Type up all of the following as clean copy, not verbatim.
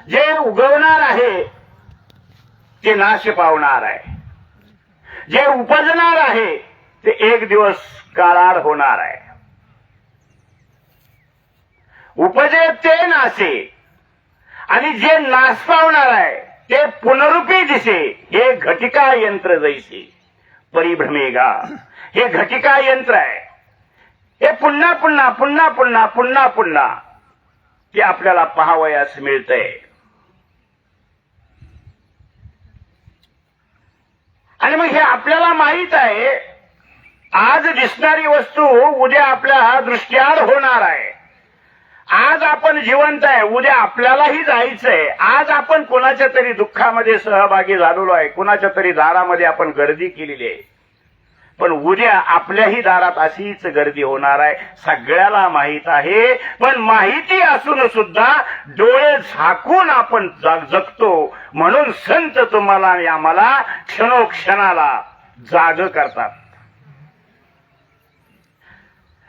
जे उगवणार आहे ते नाश पावणार आहे, जे उपजणार आहे ते एक दिवस काळार होणार आहे. उपजे ते नाशे आणि जे नाश पावणार आहे ते पुनरुपी दिसे. हे घटिका यंत्र जैसे परिभ्रमेगा, हे घटिका यंत्र आहे. हे पुन्हा पुन्हा पुन्हा पुन्हा पुन्हा पुन्हा ते आपल्याला पाहावयास मिळतंय. आणि मग हे आपल्याला माहित आहे, आज दिसणारी वस्तू उद्या आपल्या दृष्टीआड होणार आहे. आज आपण जिवंत आहे, उद्या आपल्यालाही जायचंय. आज आपण कोणाच्या तरी दुःखामध्ये सहभागी झालेलो आहे, कोणाच्या तरी दारामध्ये आपण गर्दी केलेली आहे, पण उद्या आपल्याही दारात अशीच गर्दी होणार आहे. सगळ्याला माहित आहे, पण माहिती असून सुद्धा डोळे झाकून आपण जगतो. म्हणून संत तुम्हाला आणि आम्हाला क्षणोक्षणाला जाग करतात.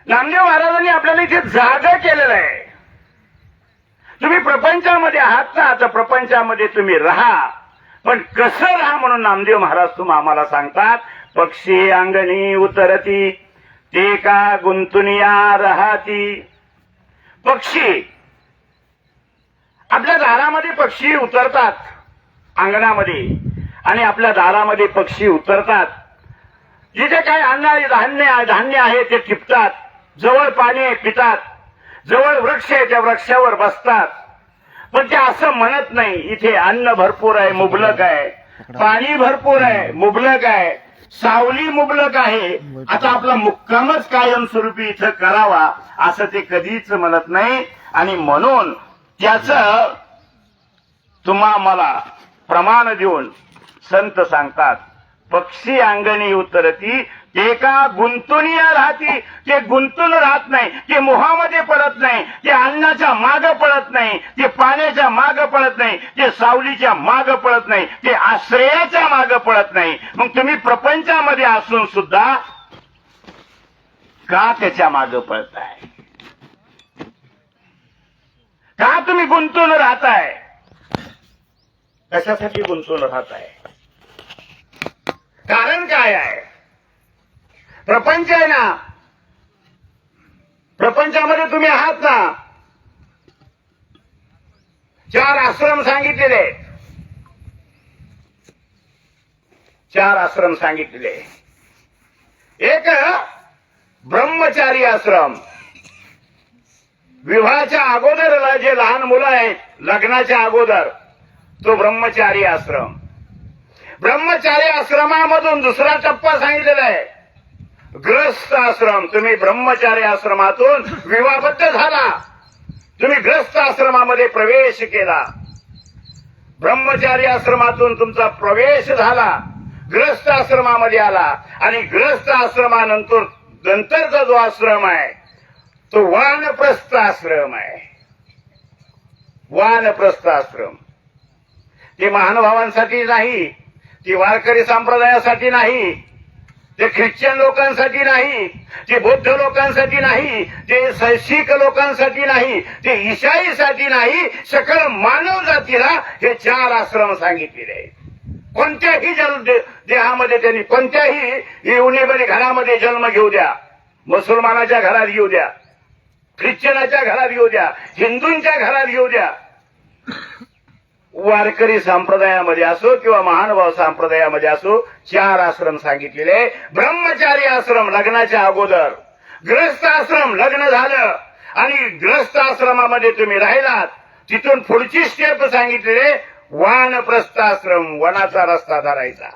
नामदेव महाराजांनी आपल्याला इथे जाग केलेलं आहे. तुम्ही प्रपंचामध्ये आहात ना, तर प्रपंचामध्ये तुम्ही राहा, पण कसं राहा म्हणून नामदेव महाराज तुम्ही आम्हाला सांगतात. पक्षी अंगणी उतरती ते का गुंतुनिया राहती. पक्षी आपल्या दारामध्ये पक्षी उतरतात अंगणामध्ये, आणि आपल्या दारामध्ये पक्षी उतरतात. जिथे काही धान्य आहे ते टिपतात, जवळ पाणी पितात, जवळ वृक्ष आहे त्या वृक्षावर बसतात. पण ते असं म्हणत नाही इथे अन्न भरपूर आहे, मुबलक आहे, पाणी भरपूर आहे, मुबलक आहे, सावली मुबलक आहे, आता आपला मुक्कामच कायमस्वरूपी इथं करावा, असं ते कधीच म्हणत नाही. आणि म्हणून त्याचं तुम्हा मला प्रमाण देऊन संत सांगतात, पक्षी अंगणी उतरती ते का गुंतुनिया राहती. ते गुंतून राहत नाही, ते मोहामध्ये पडत नाही, ते अन्नाच्या माग पडत नाही, ते पाण्याच्या माग पडत नाही, ते सावलीच्या माग पडत नाही, ते आश्रयाच्या माग पडत नाही. मग तुम्ही प्रपंचामध्ये असून सुद्धा का त्याच्या माग पडताय? का तुम्ही गुंतून राहताय? कशासाठी गुंतून राहताय? कारण काय आहे? प्रपंच आहे ना, प्रपंचामध्ये तुम्ही आहात ना. 4 आश्रम सांगितलेले, 4 आश्रम सांगितलेले. एक ब्रह्मचारी आश्रम, विवाहाच्या अगोदर जे लहान मुलं आहेत लग्नाच्या अगोदर, तो ब्रह्मचारी आश्रम. ब्रह्मचारी आश्रमामधून दुसरा टप्पा सांगितलेला आहे ग्रस्त आश्रम. तुम्ही ब्रह्मचारी आश्रमातून विवाहबद्ध झाला, तुम्ही ग्रस्त आश्रमामध्ये प्रवेश केला. ब्रह्मचारी आश्रमातून तुमचा प्रवेश झाला, ग्रस्त आश्रमामध्ये आला, आणि ग्रस्त आश्रमानंतर नंतरचा जो आश्रम आहे तो वानप्रस्थ आश्रम आहे. वानप्रस्थ आश्रम ते महानुभावांसाठी नाही, ते वारकरी संप्रदायासाठी नाही, ते ख्रिश्चन लोकांसाठी नाही, ते बौद्ध लोकांसाठी नाही, ते शीख लोकांसाठी नाही, ते ईसाईसाठी नाही, सकल मानव जातीला हे 4 आश्रम सांगितलेले आहेत. कोणत्याही देहामध्ये त्यांनी कोणत्याही येऊनेमध्ये घरामध्ये जन्म घेऊ द्या, मुसलमानाच्या घरात घेऊ द्या, ख्रिश्चनाच्या घरात घेऊ द्या, हिंदूंच्या घरात घेऊ द्या, वारकरी संप्रदायामध्ये असो किंवा महानुभाव संप्रदायामध्ये असो, 4 आश्रम सांगितलेले. ब्रह्मचारी आश्रम लग्नाच्या अगोदर, ग्रस्त आश्रम लग्न झालं आणि ग्रस्त आश्रमामध्ये तुम्ही राहिलात, तिथून पुढची स्टेप सांगितलेले वानप्रस्थ आश्रम, वनाचा रस्ता धरायचा.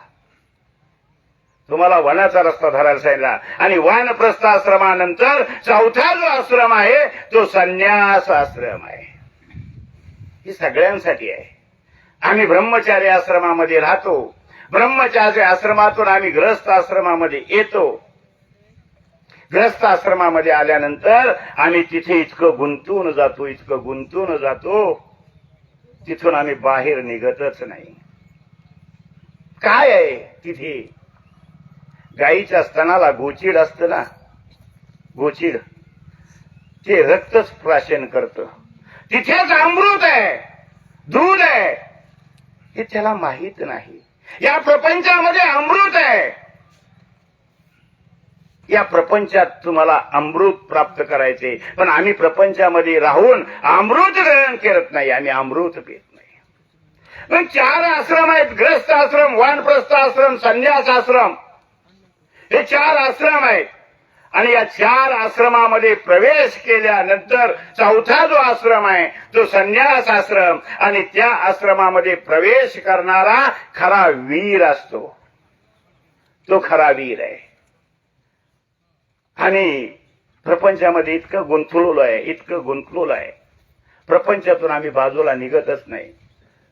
तुम्हाला वनाचा रस्ता धरायला सांगितला. आणि वानप्रस्थ आश्रमानंतर चौथा जो आश्रम आहे तो संन्यास आश्रम आहे. ही सगळ्यांसाठी आहे. आम्ही ब्रह्मचारी आश्रमामध्ये राहतो, ब्रह्मचारी आश्रमातून आम्ही ग्रस्त आश्रमामध्ये येतो. ग्रस्त आश्रमामध्ये आल्यानंतर आम्ही तिथे इतकं गुंतून जातो, इतकं गुंतून जातो, तिथून आम्ही बाहेर निघतच नाही. काय आहे तिथे? गाईच्या स्तनाला गोचीड असतं ना, गोचीड, ते रक्तच प्राशन करतं. तिथेच अमृत आहे. दूध आहे हे त्याला माहित नाही. या प्रपंचामध्ये अमृत आहे. या प्रपंचात तुम्हाला अमृत प्राप्त करायचे, पण आम्ही प्रपंचामध्ये राहून अमृत ग्रहण करत नाही, आम्ही अमृत पित नाही. मग 4 आश्रम आहेत, ग्रस्त आश्रम, वानप्रस्थ आश्रम, संन्यास आश्रम, हे 4 आश्रम आहेत. आणि या 4 आश्रमामध्ये प्रवेश केल्यानंतर 4था जो आश्रम आहे तो संन्यास आश्रम, आणि त्या आश्रमामध्ये प्रवेश करणारा खरा वीर असतो, तो खरा वीर आहे. आणि प्रपंचामध्ये इतकं गुंतलेलो आहे, प्रपंचातून आम्ही बाजूला निघतच नाही.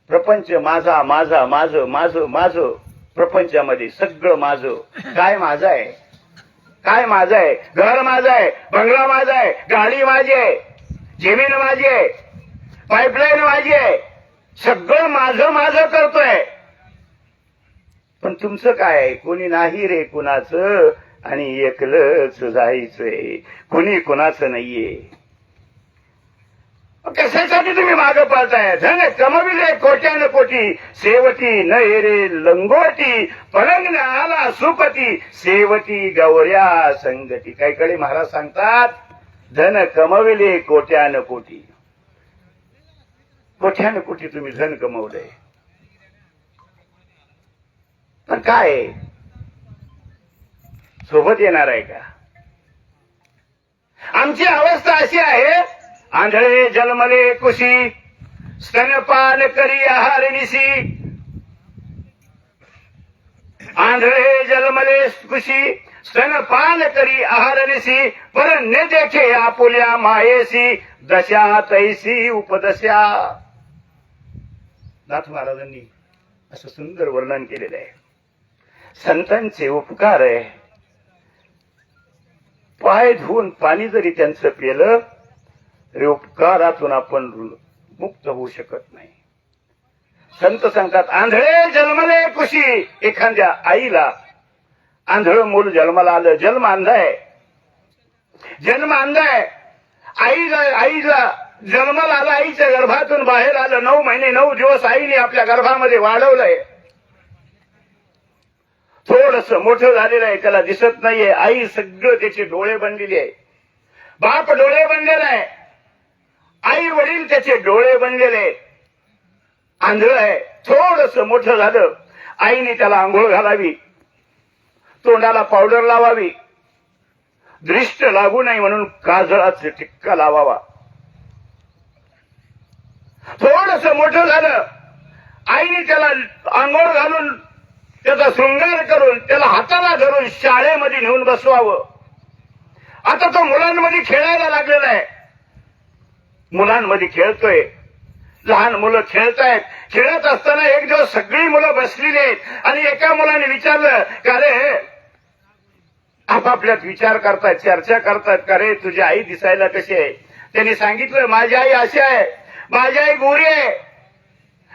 प्रपंच माझा माझा माझं माझं माझं, प्रपंचामध्ये सगळं माझं. काय माझं आहे? काय माझं आहे? घर माझं आहे, बंगला माझा आहे, गाडी माझी आहे, जमीन माझी आहे, पाईपलाईन माझी आहे, सगळं माझं माझं करतोय. पण तुमचं काय आहे? कोणी नाही रे कुणाचं, आणि एकलंच जायचंय, कोणी कुणाचं नाहीये. कशासाठी तुम्ही मागं पाळताय? धन कमविले कोट्यान कोटी, सेवती न हेरे लंगोटी, पलंग न आला सुपती, सेवती गौऱ्या संगती. काही महाराज सांगतात, धन कमविले कोट्यान कोटी. कोट्यान कोटी तुम्ही धन कमवलंय, पण काय सोबत येणार आहे का? आमची अवस्था अशी आहे, आंधळे जन्मले कुशी, स्तनपान करी आहार निशी. आंधळे जन्मले कुशी, स्तनपान करी आहार निशी, पर न देखे आपुल्या मायेसी, दशा तैसी उपदशा. नाथ महाराजांनी असं सुंदर वर्णन केलेलं आहे. संतांचे उपकार आहे. पाय धुवून पाणी जरी त्यांचं पिलं तरी उपकारातून आपण मुक्त होऊ शकत नाही. संत सांगतात, आंधळे जन्मले कुशी. एखाद्या आईला आंधळ मूल जन्माला आलं, जन्म अंध आहे, आईला जन्माला आला, आईच्या गर्भातून बाहेर आलं, 9 महिने 9 दिवस आईने आपल्या गर्भामध्ये वाढवलंय. थोडस मोठं झालेलं आहे, त्याला दिसत नाहीये. आई सगळं त्याचे डोळे बनलेले आहे, बाप डोळे बनलेला आहे, आई वडील त्याचे डोळे बनलेले. आंधळ आहे. थोडस मोठं झालं, आईने त्याला आंघोळ घालावी, तोंडाला पावडर लावावी, दृष्ट लागू नाही म्हणून काजळाचा टिक्का लावावा. थोडस मोठं झालं, आईने त्याला आंघोळ घालून त्याचा शृंगार करून त्याला हाताला धरून शाळेमध्ये नेऊन बसवावं. आता तो मुलांमध्ये खेळायला लागलेला आहे, मुलांमध्ये खेळतोय. लहान मुलं खेळतायत. खेळत असताना एक दिवस सगळी मुलं बसलेली आहेत आणि एका मुलाने विचारलं, का रे, आपापल्यात विचार करतायत, चर्चा करतायत, का रे तुझी आई दिसायला कशी आहे? त्यांनी सांगितलं, माझी आई अशी आहे, माझी आई गोरी आहे,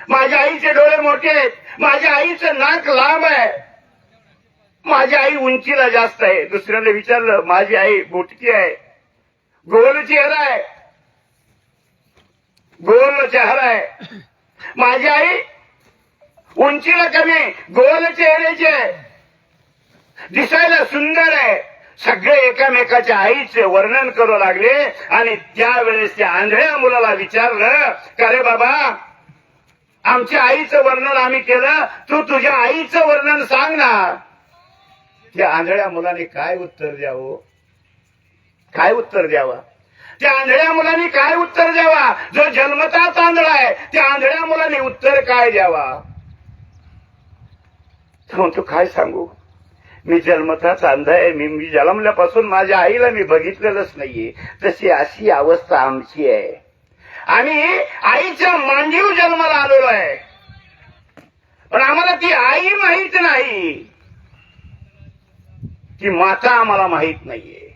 माझ्या आईचे डोळे मोठे आहेत, माझ्या आईचं नाक लांब आहे, माझी आई उंचीला जास्त आहे. दुसऱ्याला विचारलं, माझी आई बुटकी आहे, गोल चेहरा आहे, गोल चेहरा आहे, माझी आई उंचीला कमी, गोल चेहऱ्याची आहे, दिसायला सुंदर आहे. सगळे एकामेकाच्या आईचे वर्णन करू लागले आणि त्यावेळेस त्या आंधळ्या मुलाला विचारलं, का रे बाबा, आमच्या आईचं वर्णन आम्ही केलं, तू तुझ्या आईचं वर्णन सांग ना. त्या आंधळ्या मुलाने काय उत्तर द्यावं? काय उत्तर द्यावं? त्या आंधळ्या मुलाने काय उत्तर द्यावा? जो जन्मताच आंधळा आहे, त्या आंधळ्या मुलाने उत्तर काय द्यावा? तू काय सांगू, मी जन्मताच अंध आहे, मी जन्मल्यापासून माझ्या आईला मी बघितलेलंच नाहीये. तशी अशी अवस्था आमची आहे. आम्ही आईच्या मांडीव जन्माला आलेलो आहे, पण आम्हाला ती आई माहित नाही, ती माता आम्हाला माहित नाहीये.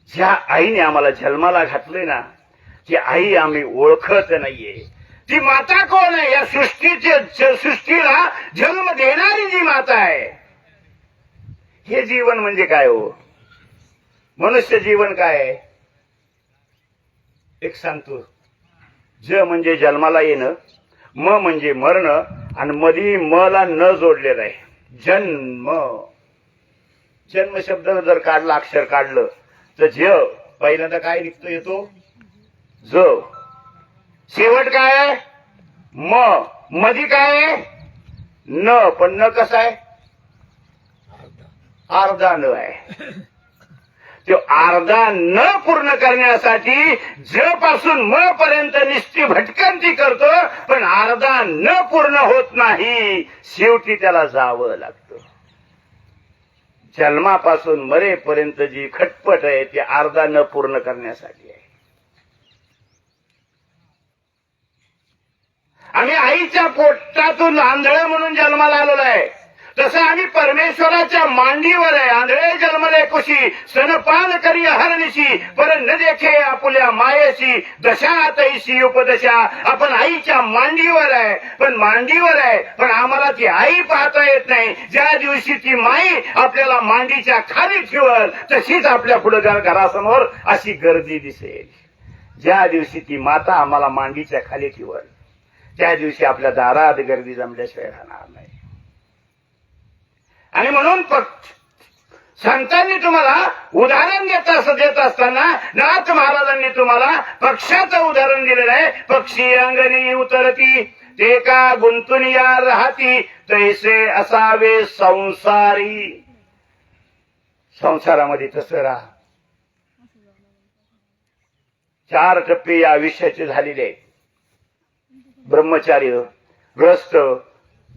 ज्या आईने आम्हाला जन्माला घातले ना, ती आई आम्ही ओळखत नाहीये. ती माता कोण आहे? या सृष्टीला जन्म देणारी जी माता आहे. हे जीवन म्हणजे काय हो? मनुष्य जीवन काय आहे? एक सांगतो, ज म्हणजे जन्माला येणं, म म्हणजे मरणं, आणि मधी म ला न जोडलेला आहे जन्म. जन्म शब्द जर काढला, अक्षर काढलं तर ज पहिल्यांदा काय निघतो, येतो ज. शेवट काय आहे, म. मधी काय आहे, न. पण न कसा आहे, अर्धा न आहे. तो अर्धा न पूर्ण करण्यासाठी ज पासून म पर्यंत निस्ती भटकंती करतो, पण अर्धा न पूर्ण होत नाही. शेवटी त्याला जावं लागतं. जन्मापासून मरेपर्यंत जी खटपट आहे ती अर्धा न पूर्ण करण्यासाठी आहे. आम्ही आईच्या पोटातून आंधळ म्हणून जन्माला आलेलो आहे, तसं आम्ही परमेश्वराच्या मांडीवर आहे. आंधळे जन्मले कुशी, स्तनपान करी हरणीशी, पर न देखे आपुल्या मायेशी, दशा तैशी उपदशा. आपण आईच्या मांडीवर आहे, पण मांडीवर आहे, पण आम्हाला ती आई पाहता येत नाही. ज्या दिवशी ती माई आपल्याला मांडीच्या खाली ठेवल, तशीच आपल्या पुढे घरासमोर अशी गर्दी दिसेल. ज्या दिवशी ती माता आम्हाला मांडीच्या खाली ठेवल, त्या दिवशी आपल्या दारात गर्दी जमल्याशिवाय राहणार नाही. आणि म्हणून संतांनी तुम्हाला उदाहरण देत असताना नाथ महाराजांनी तुम्हाला पक्षाचं उदाहरण दिलेलं आहे. पक्षी अंगणी उतरती, ते का गुंतून या राहती, तैसे असावे संसारी. संसारामध्ये तसं राहा. 4 टप्पे या आयुष्याचे झालेले आहेत. ब्रह्मचार्य, ग्रस्त,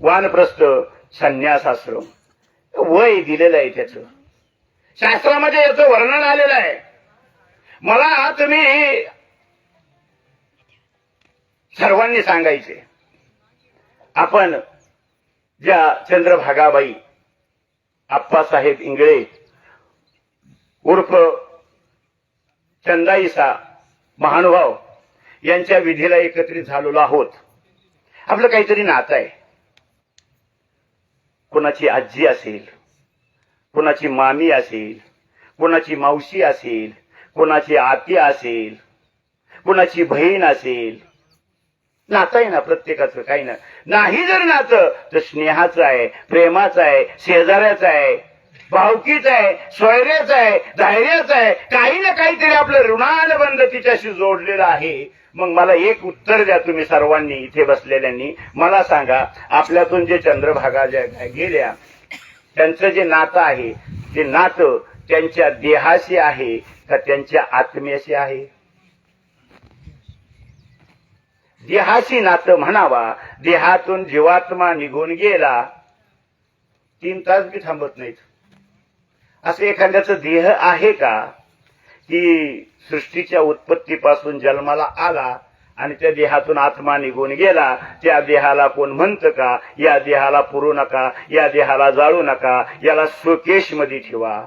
वानप्रस्थ, संन्यासाश्रम. वय दिलेलं आहे त्याचं, शास्त्रामध्ये याचं वर्णन आलेलं आहे. मला तुम्ही सर्वांनी सांगायचे, आपण ज्या चंद्रभागाबाई आप्पासाहेब इंगळे उर्फ चंदाईसा महानुभाव यांच्या विधीला एकत्रित झालेलो आहोत. आपलं काहीतरी नातं आहे. कोणाची आजी असेल, कोणाची मामी असेल, कोणाची मावशी असेल, कोणाची आत्या असेल, कोणाची बहीण असेल. नातं आहे ना प्रत्येकाचं. काही नाही जर नातं तर स्नेहाचं आहे, प्रेमाचं आहे, शेजाऱ्याचं आहे, भावकीचं आहे, सोयऱ्याचं आहे, धैर्याचं आहे. काही ना काहीतरी आपलं ऋणानुबंध तिच्याशी जोडलेलं आहे. मग मला एक उत्तर द्या तुम्ही सर्वांनी इथे बसलेल्यांनी. मला सांगा, आपल्यातून जे चंद्रभागा ज्या गेल्या त्यांचं जे नातं आहे, ते नातं त्यांच्या देहाशी आहे का त्यांच्या आत्म्याशी आहे? देहाशी नातं म्हणावा. देहातून जीवात्मा निघून गेला, 3 तास बी थांबत नाहीत. असं एखाद्याचं देह आहे का की सृष्टीच्या उत्पत्तीपासून जन्माला आला आणि त्या देहातून आत्मा निघून गेला? त्या देहाला कोण म्हणतं का, या देहाला पुरू नका, या देहाला जाळू नका, याला शोकेश मध्ये ठेवा.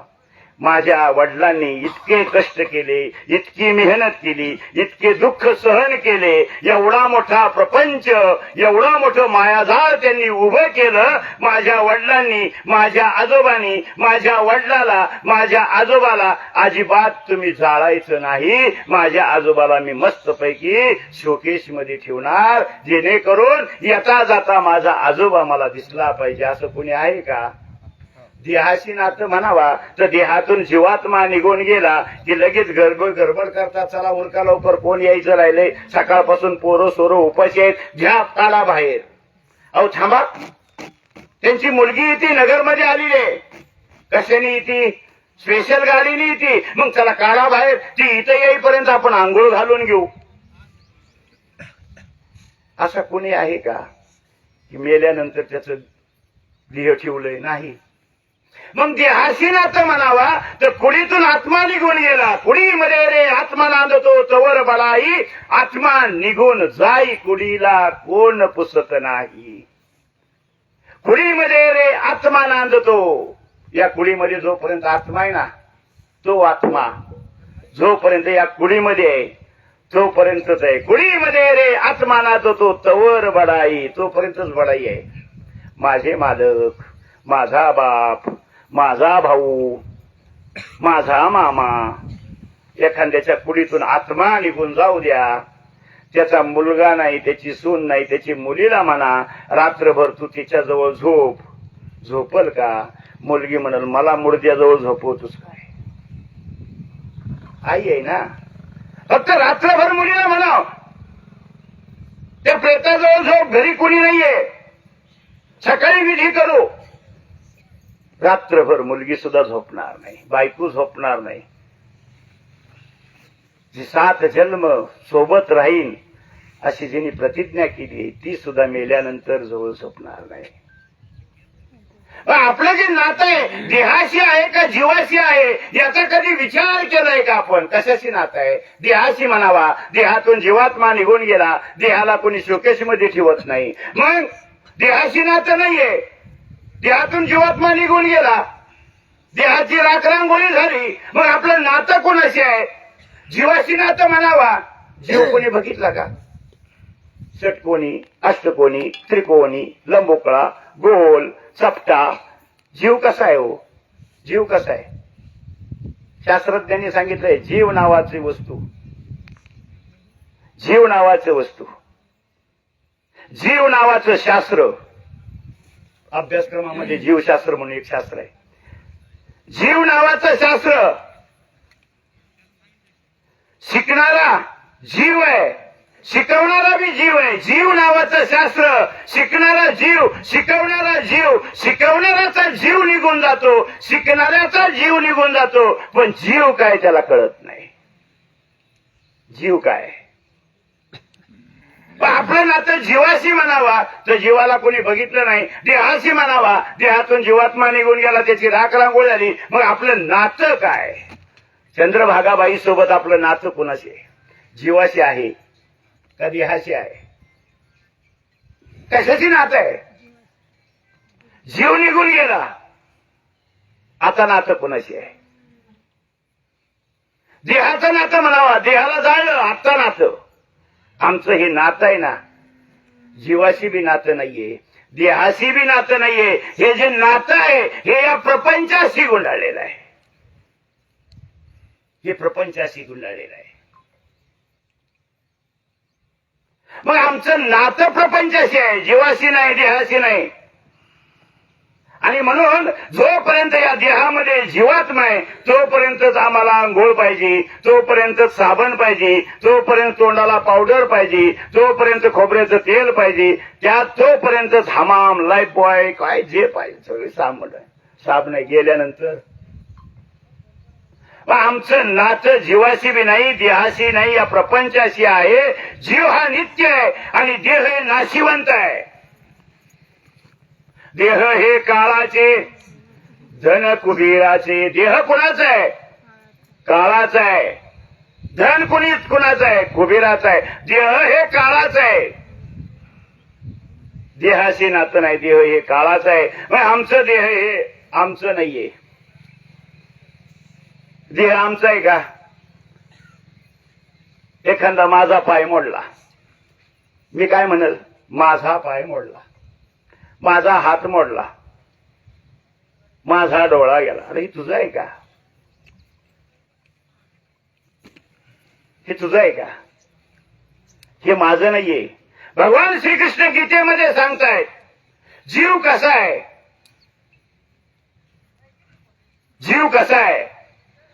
माझ्या वडिलांनी इतके कष्ट केले, इतकी मेहनत केली, इतके दुःख सहन केले, एवढा मोठा प्रपंच, एवढा मोठं मायाजाळ त्यांनी उभं केलं. माझ्या वडिलांनी, माझ्या आजोबांनी, माझ्या वडिलाला, माझ्या आजोबाला अजिबात तुम्ही जाळायचं नाही. माझ्या आजोबाला मी मस्तपैकी शोकेश मध्ये ठेवणार, जेणेकरून येता जाता माझा आजोबा मला दिसला पाहिजे. असं कोणी आहे का? देहाशी नातं म्हणावा तर देहातून जीवात्मा निघून गेला की लगेच गडबड करतात, चला उरका लवकर, कोण यायचं राहिलंय, सकाळपासून पोरं सोरं उपाशी आहेत, घ्या काढा बाहेर. अहो थांबा, त्यांची मुलगी इथे नगरमध्ये आलेली आहे, कशाने येते? स्पेशल गाडीने येते. मग चला काढा बाहेर, ती इथं येईपर्यंत आपण आंघोळ घालून घेऊ. असा कोणी आहे का की मेल्यानंतर त्याचं देह ठेवलंय? नाही. मग देहाशी नातं म्हणावा तर कुडीतून आत्मा निघून गेला. कुडीमध्ये रे आत्मा नांदतो तवर बलाई, आत्मा निघून जाई कुडीला कोण पुसत नाही. कुडीमध्ये रे आत्मा नांदतो. या कुडीमध्ये जोपर्यंत आत्मा आहे ना, तो आत्मा जोपर्यंत या कुडीमध्ये आहे तोपर्यंतच आहे. कुडीमध्ये रे आत्मा नांदतो तवर बडाई, तोपर्यंतच बडाई आहे. माझे मालक, माझा बाप, माझा भाऊ, माझा मामा, एखाद्याच्या कुडीतून आत्मा निघून जाऊ द्या, त्याचा मुलगा नाही, त्याची सून नाही, त्याची मुलीला म्हणा रात्रभर तू तिच्याजवळ झोप, झोपल का? मुलगी म्हणल मला मुडद्याजवळ झोपवतोस काय? आई आहे ना, फक्त रात्रभर मुलीला म्हणाव त्या प्रेताजवळ झोप, घरी कुणी नाहीये, सकाळी विधी करू. रात्रभर मुलगी सुद्धा झोपणार नाही, बायको झोपणार नाही. जी 7 जन्म सोबत राहील अशी जिने प्रतिज्ञा केली ती सुद्धा मेल्यानंतर जवळ झोपणार नाही. आपलं जे नातं आहे देहाशी आहे का जीवाशी आहे याचा कधी विचार केलाय का आपण? कशाशी नातं आहे? देहाशी म्हणावा, देहातून जीवात्मा निघून गेला, देहाला कोणी शोकेशमध्ये ठेवत नाही. मग देहाशी नातं नाहीये, देहातून जीवात्मा निघून गेला, देहाची राखरांगोळी झाली, मग आपलं नातं कोणाशी आहे? जीवाशी नातं म्हणावा. जीव कोणी बघितला का? षटकोनी, अष्टकोनी, त्रिकोणी, लंबोकळा, गोल, चपटा. जीव कसा आहे हो? जीव कसा आहे? शास्त्रज्ञांनी सांगितलंय जीव नावाची वस्तू, जीव नावाची वस्तू, जीव नावाचं शास्त्र. अभ्यासक्रमामध्ये जीवशास्त्र म्हणून एक शास्त्र आहे. जीव नावाचं शास्त्र शिकणारा जीव आहे, शिकवणारा बी जीव आहे. जीव नावाचं शास्त्र शिकणारा जीव, शिकवणारा जीव, शिकवणाऱ्याचा जीव निघून जातो, शिकणाऱ्याचा जीव निघून जातो, पण जीव काय त्याला कळत नाही. जीव काय? आपलं नातं जीवाशी म्हणावा तर जीवाला कोणी बघितलं नाही, देहाशी म्हणावा, देहातून जीवात्मा निघून गेला, त्याची राख रांगोळी झाली, मग आपलं नातं काय? चंद्रभागाबाई सोबत आपलं नातं कोणाशी आहे? जीवाशी आहे का देहाशी आहे? कशाची नातं आहे? जीव निघून गेला, आता नातं कोणाशी आहे? देहाचं नातं म्हणावा, देहाला जाळलं, आता नातं. आमचं हे नातं आहे ना, जीवाशी बी नातं नाहीये, देहाशी बी नातं नाहीये. हे जे नातं आहे हे या प्रपंचाशी गुंडाळलेलं आहे, हे प्रपंचाशी गुंडाळलेलं आहे. मग आमचं नातं प्रपंचाशी आहे, जीवाशी नाही, देहाशी नाही. आणि म्हणून जोपर्यंत या देहामध्ये जीवात्मा आहे तोपर्यंतच आम्हाला आंघोळ पाहिजे, तोपर्यंत साबण पाहिजे, तोपर्यंत तोंडाला पावडर पाहिजे, तोपर्यंत खोबऱ्याचं तेल पाहिजे, त्यात तोपर्यंतच हमाम, लाईफ बॉय, काय जे पाहिजे सगळे साबण गेल्यानंतर. आमचं नातं जीवाशी बी नाही, देहाशी नाही, या प्रपंचाशी आहे. जीव हा नित्य आहे आणि देह हे नाशिवंत आहे. देह हे काळाचे, धन कुबेराचे. देह कुणाचा आहे? काळाचा आहे. धन कुणाचं आहे? कुबेराचं आहे. देह हे काळाचं आहे, देहाशी नातं नाही, देह हे काळाचं आहे. मग आमचं देह हे आमचं नाहीये. देह आमचा आहे का? एखादा माझा पाय मोडला, मी काय म्हणल? माझा पाय मोडला, माझा हात मोडला, माझा डोळा गेला. अरे हे तुझं आहे का? हे तुझं आहे का? हे माझं नाहीये. भगवान श्रीकृष्ण गीतेमध्ये सांगतायत जीव कसा आहे, जीव कसा आहे.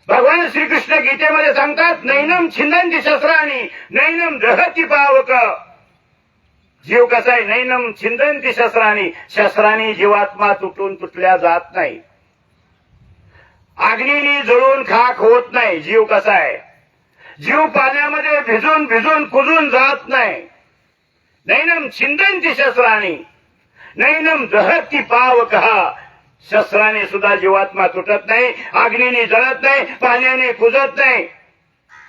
भगवान श्रीकृष्ण गीतेमध्ये सांगतात नैनम छिंदन्ति शस्त्राणि नैनम दहति पावक. जीव कसा आहे? नैनम छिंदन्ति शस्त्राणि. शस्त्रांनी जीवात्मा तुटल्या जात नाही, अग्नीने जळून खाक होत नाही. जीव कसा आहे? जीव पाण्यामध्ये भिजून भिजून कुजून जात नाही. नैनम छिंदन्ति शस्त्राणि नैनम दहति पावकः. शस्त्राने सुद्धा जीवात्मा तुटत नाही, अग्नीने जळत नाही, पाण्याने कुजत नाही.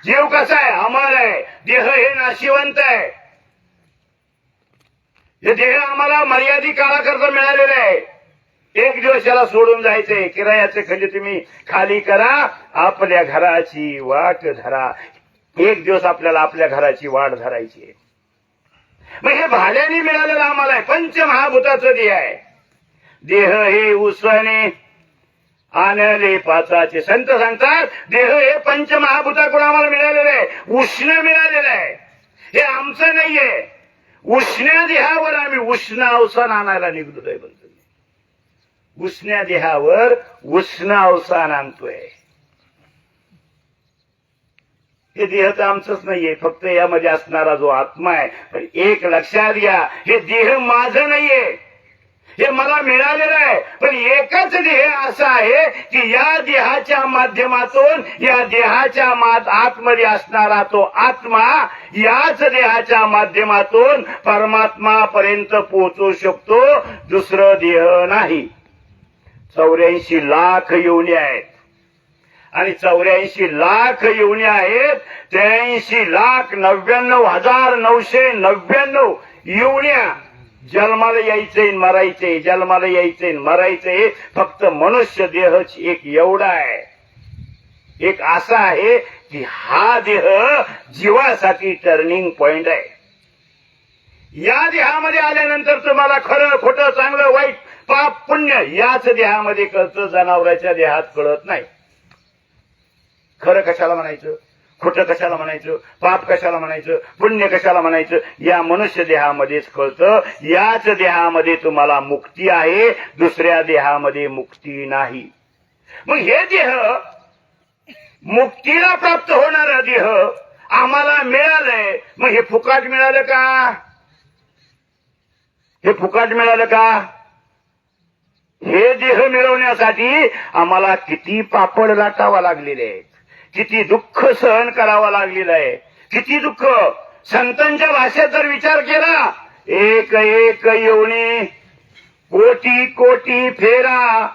जीव कसा आहे? अमर आहे. देह हे नाशिवंत आहे. हे देह आम्हाला मर्यादित काळाकरता मिळालेलं आहे. एक दिवस याला सोडून जायचंय. किरायाचे खंड तुम्ही खाली करा, आपल्या घराची वाट धरा. एक दिवस आपल्याला आपल्या घराची वाट धरायची आहे. मग हे भाड्याने मिळालेलं आम्हाला आहे. पंचमहाभूताचं देह आहे. देह हे उसने आणले पाचाचे. संत सांगतात देह हे पंचमहाभूताकडून आम्हाला मिळालेलं आहे, उष्ण मिळालेलं आहे. हे आमचं नाहीये. उष्ण्या देहावर आम्ही उष्ण अवसान आणायला निघलोय. उष्ण्या देहावर उष्ण अवसान आणतोय. हे देह तर आमचंच नाहीये, फक्त यामध्ये असणारा जो आत्मा आहे. पण एक लक्षात घ्या, हे देह माझं नाहीये, हे मला मिळालेलं आहे. पण एकच देह असा आहे की या देहाच्या माध्यमातून, या देहाच्या आतमध्ये असणारा तो आत्मा याच देहाच्या माध्यमातून परमात्मापर्यंत पोहोचू शकतो. दुसरं देह नाही. 84 लाख योनी आहेत आणि 84 लाख योनी आहेत. 83,99,999 योन्या जन्माला यायचंय मरायचंय, जन्माला यायचंय मरायचंय. फक्त मनुष्य देहच एक एवढा आहे, एक असा आहे की हा देह जीवासाठी टर्निंग पॉइंट आहे. या देहामध्ये आल्यानंतर तुम्हाला खरं खोटं, चांगलं वाईट, पाप पुण्य याच देहामध्ये कळतं, जनावराच्या देहात कळत नाही. खरं कशाला म्हणायचं, खोटं कशाला म्हणायचं, पाप कशाला म्हणायचं, पुण्य कशाला म्हणायचं, या मनुष्य देहामध्येच कळतं. याच देहामध्ये तुम्हाला मुक्ती आहे, दुसऱ्या देहामध्ये मुक्ती नाही. मग हे देह, मुक्तीला प्राप्त होणारा देह आम्हाला मिळालंय. मग हे फुकाट मिळालं का? हे फुकाट मिळालं का? हे देह मिळवण्यासाठी आम्हाला किती पापड लाटावा लागलेले आहेत, किती दुःख सहन करावा लागलेलं आहे, किती दुःख. संतांच्या भाषेत जर विचार केला, एक एक येऊने कोटी कोटी फेरा,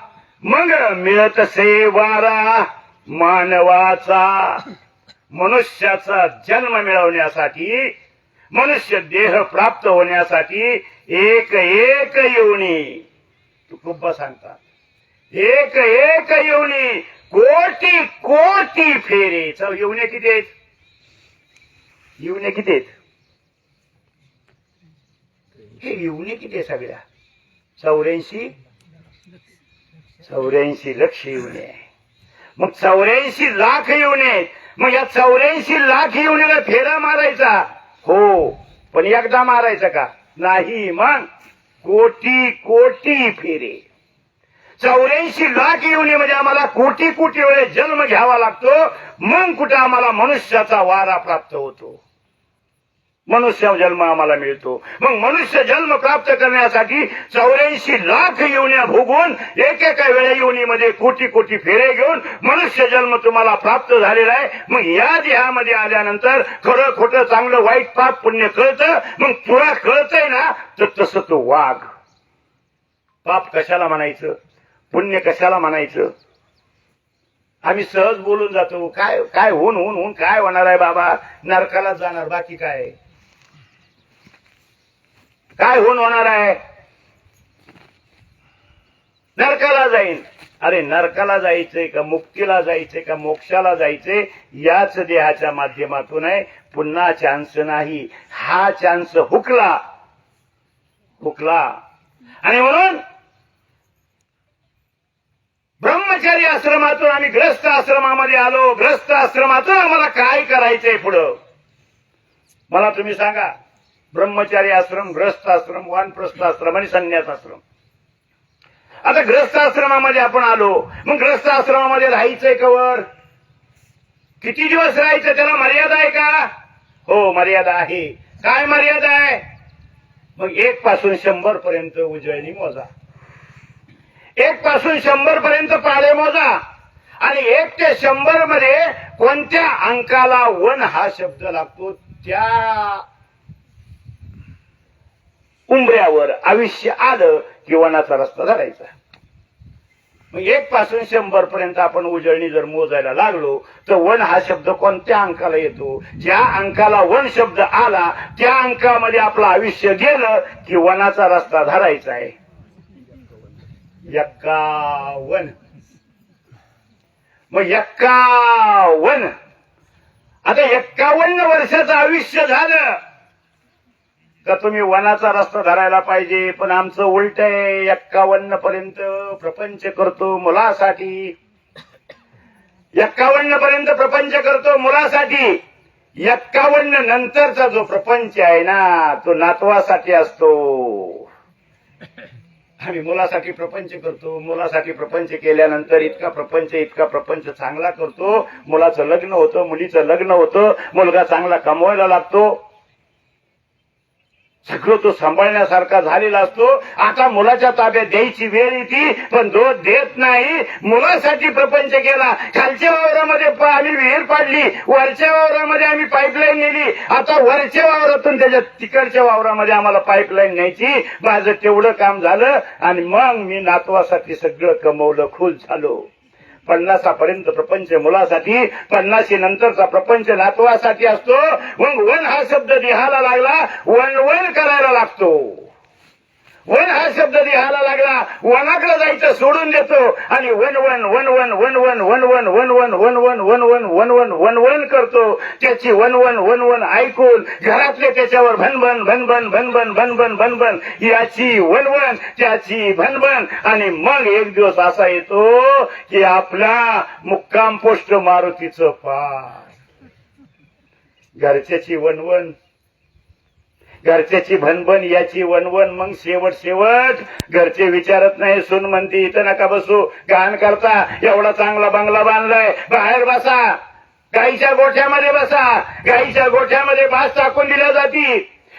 मग मिळतसे वारा मानवाचा. मनुष्याचा जन्म मिळवण्यासाठी, मनुष्य देह प्राप्त होण्यासाठी एक एक योनी, तुकोबा सांगतात, एक एक योनी कोटी कोटी फेरे. चल येऊने किती आहेत? येऊने किती आहेत? हे येऊने किती आहे सगळ्या? 84 लक्ष येऊने आहे. मग 84 लाख येऊने आहेत. मग या 84 लाख येऊनेला फेरा मारायचा हो, पण एकदा मारायचा का? नाही. मग कोटी कोटी फेरे. 84 लाख योनीमध्ये आम्हाला कोटी कोटी वेळेस जन्म घ्यावा लागतो. मग कुठे आम्हाला मनुष्याचा वारा प्राप्त होतो, मनुष्य जन्म आम्हाला मिळतो. मग मनुष्य जन्म प्राप्त करण्यासाठी 84 लाख योन्या भोगून एकेका वेळा योनीमध्ये कोटी कोटी फेरे घेऊन मनुष्य जन्म तुम्हाला प्राप्त झालेला आहे. मग या देहामध्ये आल्यानंतर खरं खोटं, चांगलं वाईट, पाप पुण्य कळतं. मग तुला कळतंय ना, तर तसं तो वाघ. पाप कशाला म्हणायचं, पुण्य कशाला म्हणायचं? आम्ही सहज बोलून जातो. काय काय होऊन होऊन होऊन काय होणार आहे बाबा? नरकाला जाणार, बाकी काय काय होऊन होणार आहे? नरकाला जाईन. अरे नरकाला जायचंय का, मुक्तीला जायचंय का, मोक्षाला जायचंय? याच देहाच्या माध्यमातून आहे. पुन्हा चान्स नाही. हा चान्स हुकला आणि म्हणून ब्रह्मचारी आश्रमातून आम्ही ग्रस्त आश्रमामध्ये आलो. ग्रस्त आश्रमातून आम्हाला काय करायचंय पुढं? मला तुम्ही सांगा. ब्रह्मचारी आश्रम, ग्रस्त आश्रम, वानप्रस्थ आश्रम आणि संन्यास आश्रम. आता ग्रस्त आश्रमामध्ये आपण आलो. मग ग्रस्त आश्रमामध्ये राहायचंय कवर? किती दिवस राहायचं? त्याला मर्यादा आहे का? हो, मर्यादा आहे. काय मर्यादा आहे? मग 1 पासून 100 पर्यंत उजळणी मोजा. 1 पासून 100 पर्यंत पाळे मोजा. आणि 1 ते 100 मध्ये कोणत्या अंकाला वन हा शब्द लागतो त्या उंबऱ्यावर आयुष्य आलं की वनाचा रस्ता धरायचा. मग 1 पासून 100 पर्यंत आपण उजळणी जर मोजायला लागलो तर वन हा शब्द कोणत्या अंकाला येतो? ज्या अंकाला वन शब्द आला त्या अंकामध्ये आपलं आयुष्य गेलं की वनाचा रस्ता धरायचा आहे. 51. मग 51. आता 51 वर्षाचं आयुष्य झालं का तुम्ही वनाचा रस्ता धरायला पाहिजे, पण आमचं उलट आहे. 51 पर्यंत प्रपंच करतो मुलासाठी, 51 पर्यंत प्रपंच करतो मुलासाठी. 51 नंतरचा जो प्रपंच आहे ना, तो नातवासाठी असतो. आम्ही मुलासाठी प्रपंच करतो, मुलासाठी प्रपंच केल्यानंतर इतका प्रपंच चांगला करतो. मुलाचं लग्न होतं, मुलीचं लग्न होतं, मुलगा चांगला कमवायला लागतो, सगळं तो सांभाळण्यासारखा झालेला असतो. आता मुलाच्या ताब्यात द्यायची वेळ येते, पण तो देत नाही. मुलासाठी प्रपंच केला. खालच्या वावरामध्ये आम्ही विहीर पाडली, वरच्या वावरामध्ये आम्ही पाईपलाईन नेली. आता वरच्या वावरातून त्याच्या तिकडच्या वावरामध्ये आम्हाला पाईपलाईन न्यायची. माझं तेवढं काम झालं आणि मग मी नातवासाठी सगळं कमवलं, खुश झालो. 50 पर्यंत प्रपंच मुलासाठी, 50 नंतरचा प्रपंच नातवासाठी असतो. मग वन हा शब्द देहाला लागला, वन करायला लागतो. वन हा शब्द देहाला लागला, वनाकडे जायचं सोडून देतो आणि वन करतो. त्याची वन ऐकून घरातले त्याच्यावर भनभन याची वन त्याची भनभन. आणि मग एक दिवस असा येतो की आपला मुक्काम पोस्ट मारुतीचं पार, घरच्याची वनवन, घरच्याची भनभन, याची वनवन. मग शेवट घरचे विचारत नाही. सून म्हणते इथं नका बसू, घाण करता, एवढा चांगला बंगला बांधलाय, बाहेर बसा, गाईच्या गोठ्यामध्ये बसा. गाईच्या गोठ्यामध्ये भात टाकून दिल्या जाती.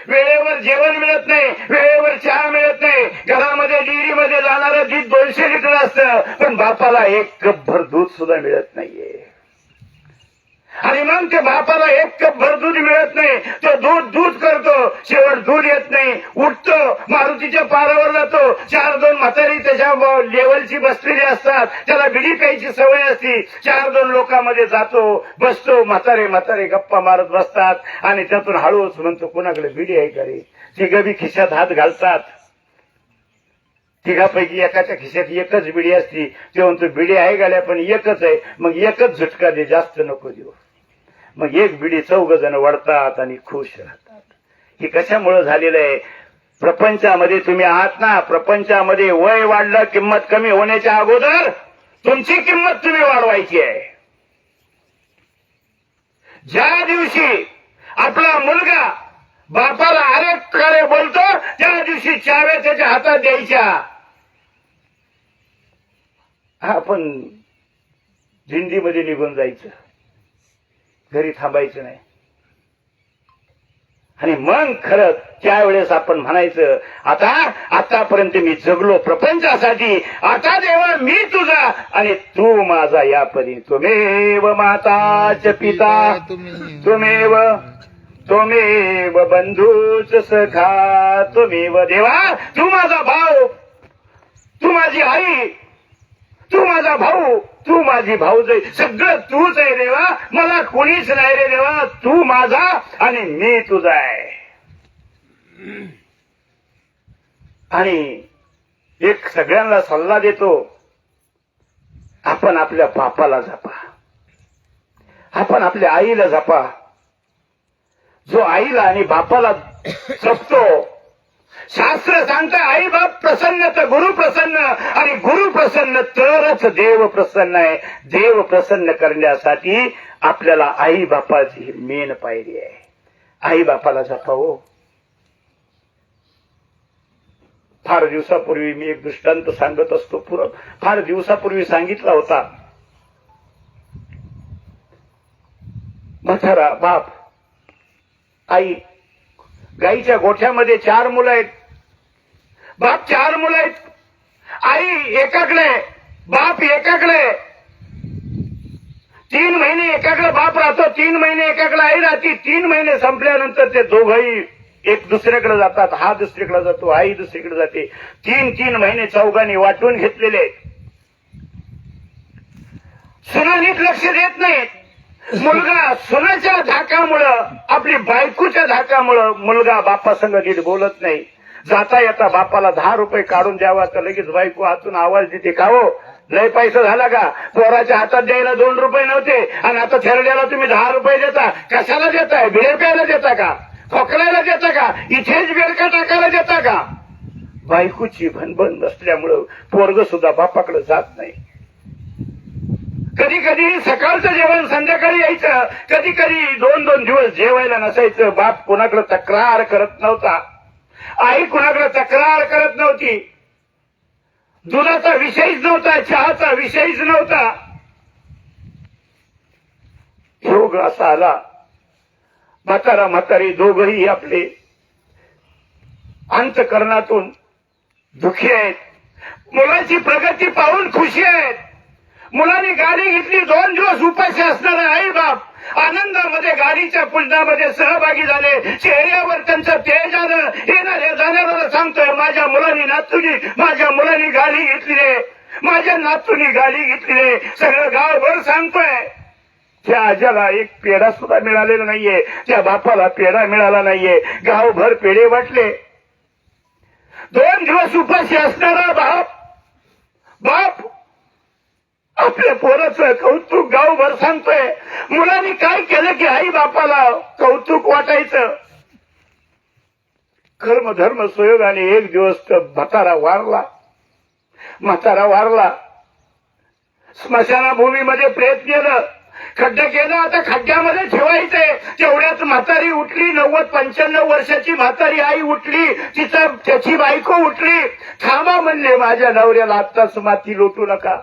वेळेवर जेवण मिळत नाही, वेळेवर चहा मिळत नाही. घरामध्ये डेअरीमध्ये जाणारं दूध 200 लिटर असतं, पण बापाला 1 कपभर दूध सुद्धा मिळत नाहीये. आणि मग ते बापाला 1 कपभर दूध मिळत नाही. तो दूध करतो, शेवट दूध येत नाही. उठतो, मारुतीच्या पारावर जातो. 4-2 म्हातारी त्याच्या लेवलची बसलेली असतात, त्याला बिडी प्यायची सवय असते. 4-2 लोकांमध्ये जातो, बसतो. म्हातारे गप्पा मारत बसतात आणि त्यातून हळूच म्हणतो कुणाकडे बिडी आहे का रे. तिघं बी खिशात हात घालतात. तिघापैकी एकाच्या खिशात एकच बिडी असती. ते म्हणतो बिडी आहे गाड्या, पण एकच आहे. मग एकच झुटका दे, जास्त नको देऊ. मग एक बिडी 4 जण वाढतात आणि खुश राहतात. हे कशामुळे झालेलं आहे? प्रपंचामध्ये तुम्ही आहात ना, प्रपंचामध्ये वय वाढलं, किंमत कमी होण्याच्या अगोदर तुमची किंमत तुम्ही वाढवायची आहे. ज्या दिवशी आपला मुलगा बापाला अरे करे बोलतो, त्या दिवशी चाव्या त्याच्या हातात द्यायच्या. आपण दिंडीमध्ये निघून जायचं, घरी थांबायचं नाही. आणि मग खरंच त्यावेळेस आपण म्हणायचं आतापर्यंत मी जगलो प्रपंचासाठी, आता देवा मी तुझा आणि तू माझा. या परी त्वमेव माताच पिता त्वमेव बंधूच सखा त्वमेव देवा. तू माझा भाऊ, तू माझी आई, तू माझा भाऊ, तू माझी भाऊजाई, सगळं तूच आहे देवा. मला कोणीच नाही रे देवा, तू माझा आणि मी तुझा आहे. आणि एक सगळ्यांना सल्ला देतो, आपण आपल्या बापाला जपा, आपण आपल्या आईला जपा. जो आईला आणि बापाला जपतो, शास्त्र सांगतं आई बाप प्रसन्न तर गुरु प्रसन्न, आणि गुरु प्रसन्न तरच देव प्रसन्न आहे. देव प्रसन्न करण्यासाठी आपल्याला आई बापाची मेन पायरी आहे. आई बापाला जपावं. फार दिवसापूर्वी मी एक दृष्टांत सांगत असतो, फार दिवसापूर्वी सांगितला होता. म्हातारा बाप, आई, गाईच्या गोठ्यामध्ये 4 मुलं आहेत. बाप 4 मुलं आहेत. आई एकाकडे, बाप एकाकडे. 3 महिने एकाकडे बाप राहतो, 3 महिने एकाकडे आई राहते. 3 महिने संपल्यानंतर ते दोघंही एक दुसऱ्याकडे जातात. हा दुसरीकडे जातो, आई दुसरीकडे जाते. 3 महिने चौघांनी वाटून घेतलेले आहेत. सुना नीट लक्ष देत नाहीत. मुलगा सुनाच्या धाकामुळं, आपली बायकोच्या धाकामुळं मुलगा बापासंग नीट बोलत नाही. जाता येता बापाला 10 रुपये काढून द्यावा तर लगेच बायको हातून आवाज देते, का हो लय पैसा झाला का? पोराच्या हातात द्यायला 2 रुपये नव्हते आणि आता थेरड्याला तुम्ही 10 रुपये देता. कशाला देताय? बिळे प्यायला देता का? खोकलायला देता का? इथेच बेडका टाकायला देता का? बायकोची भनभन नसल्यामुळं पोरग सुद्धा बापाकडे जात नाही. कधी कधी सकाळचं जेवण संध्याकाळी यायचं, कधी कधी 2-2 दिवस जेवायला नसायचं. बाप कोणाकडे तक्रार करत नव्हता, आई कोणाकडे तक्रार करत नव्हती. दुधाचा विषयच नव्हता, चहाचा विषयच नव्हता. योग असा आला, म्हातारा म्हातारी दोघही आपले अंतकरणातून दुःखी आहेत. मुलाची प्रगती पाहून खुशी आहेत. मुलांनी गाडी घेतली, 2 दिवस उपाशी असणारे आई बाप आनंदामध्ये गाडीच्या पूजनामध्ये सहभागी झाले. चेहऱ्यावर त्यांचं तेज आलं. येणाऱ्या जाणाऱ्याला सांगतोय, माझ्या मुलांनी गाडी घेतली रे, माझ्या नातूनी गाडी घेतली रे. सगळं गावभर सांगतोय. त्या आज्याला एक पेढा सुद्धा मिळालेला नाहीये, त्या बापाला पेढा मिळाला नाहीये. गावभर पेढे वाटले. 2 दिवस उपाशी असणारा बाप आपल्या पोराचं कौतुक गावभर सांगतोय. मुलांनी काय केलं की आई बापाला कौतुक वाटायचं. कर्म धर्म सुयोगाने एक दिवस तर म्हातारा वारला. स्मशानाभूमीमध्ये प्रेत केलं, खड्डा केला. आता खड्ड्यामध्ये ठेवायचंय. तेवढ्यात म्हातारी उठली. 90-95 वर्षाची म्हातारी आई उठली. त्याची बायको उठली. थांबा म्हणले, माझ्या नवऱ्याला आत्ताच माती लोटू नका.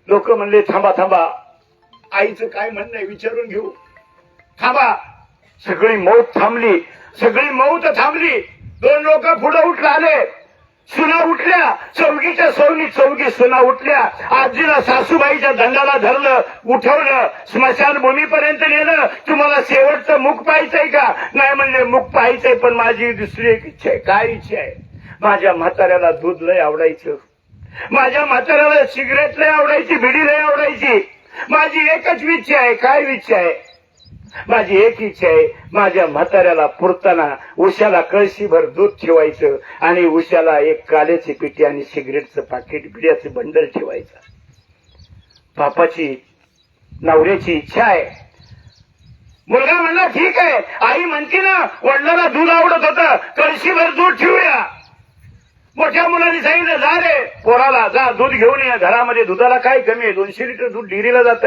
लोक म्हणले, थांबा, आईचं काय म्हणणं आहे विचारून घेऊ. थांबा. सगळी मौत थांबली. 2 लोक पुढे उठले. सुना उठल्या. चौघीच्या चौघी सुना उठल्या. आजीला सासूबाईच्या दंडाला धरलं, उठवलं, स्मशानभूमीपर्यंत नेलं. तुम्हाला शेवटचं मुख पाहायचंय का? नाही म्हणले, मुख पाहायचंय, पण माझी दुसरी एक इच्छा आहे. काय इच्छा आहे? माझ्या म्हाताऱ्याला दूध लय आवडायचं. माझ्या म्हाताऱ्याला सिगरेट लय आवडायची, बिडी लय आवडायची. माझी एकच इच्छा आहे. काय इच्छा आहे? माझी एक इच्छा आहे, माझ्या म्हाताऱ्याला पुरताना उशाला कळशीभर दूध ठेवायचं आणि उशाला एक काल्याची पिटी आणि सिगरेटचं पाकिट, बिड्याचं बंडल ठेवायचं. बापाची नवऱ्याची इच्छा आहे. मुलगा म्हणला, ठीक आहे. आई म्हणते ना, वडिलांना दूध आवडत होतं, कळशीभर दूध ठेवूया. मोठ्या मुलांनी सांगितलं, जा रे पोराला, जा दूध घेऊन ये. घरामध्ये दुधाला काय कमी आहे? 200 लिटर दूध डेअरीला जात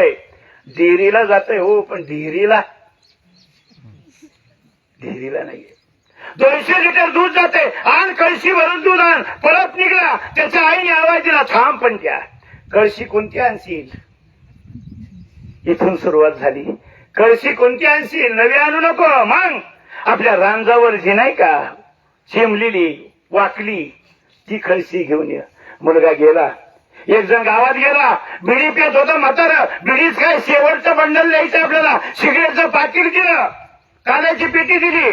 आहे. हो, पण डेअरीला नाहीये. 200 लिटर दूध जाते. आण कळशी भरून दूध आण. परत निघला. त्याच्या आईने आवाज दिला, थांब, पण त्या कळशी कोणती आणशील? इथून सुरुवात झाली. कळशी कोणती आणशील? नवी आणू नको. मग आपल्या रांजावर जी नाही का चिमलेली वाकली, ती कळशी घेऊन ये. मुलगा गेला. एक जण गावात गेला, बिडी पेत होता म्हातारा. बिडीच काय, शेवटचं बंडल द्यायचं आपल्याला. सिगरेटचं पाकिट दिलं, काल्याची पेटी दिली,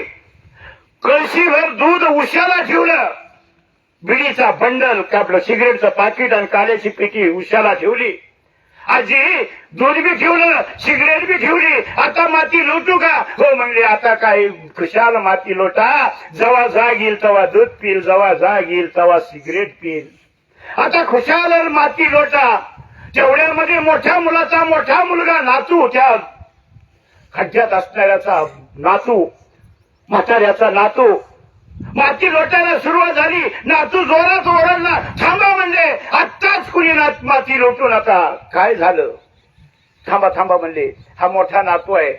कळशीभर दूध उशाला ठेवलं. बिडीचा बंडल, आपलं सिगरेटचं पाकिट आणि काल्याची पेटी उशाला ठेवली. आजी दूध बी ठेवलं, सिगरेट बी ठेवली. आता माती लोटू का? हो म्हणले, आता काय खुशाल माती लोटा. जेव्हा जाग येईल तेव्हा दूध पिल, जेव्हा जाग येईल तेव्हा सिगरेट पिल. आता खुशाल माती लोटा. तेवढ्यामध्ये मोठ्या मुलाचा मोठा मुलगा, नातू, त्या खड्ड्यात असणाऱ्याचा नातू, म्हाताऱ्याचा नातू, माती लोटायला सुरुवात झाली. नातू जोरात ओरडला, थांबा म्हणले, आत्ताच कुणी माती लोटू नका. काय झालं? थांबा म्हणले. हा मोठा नातू आहे.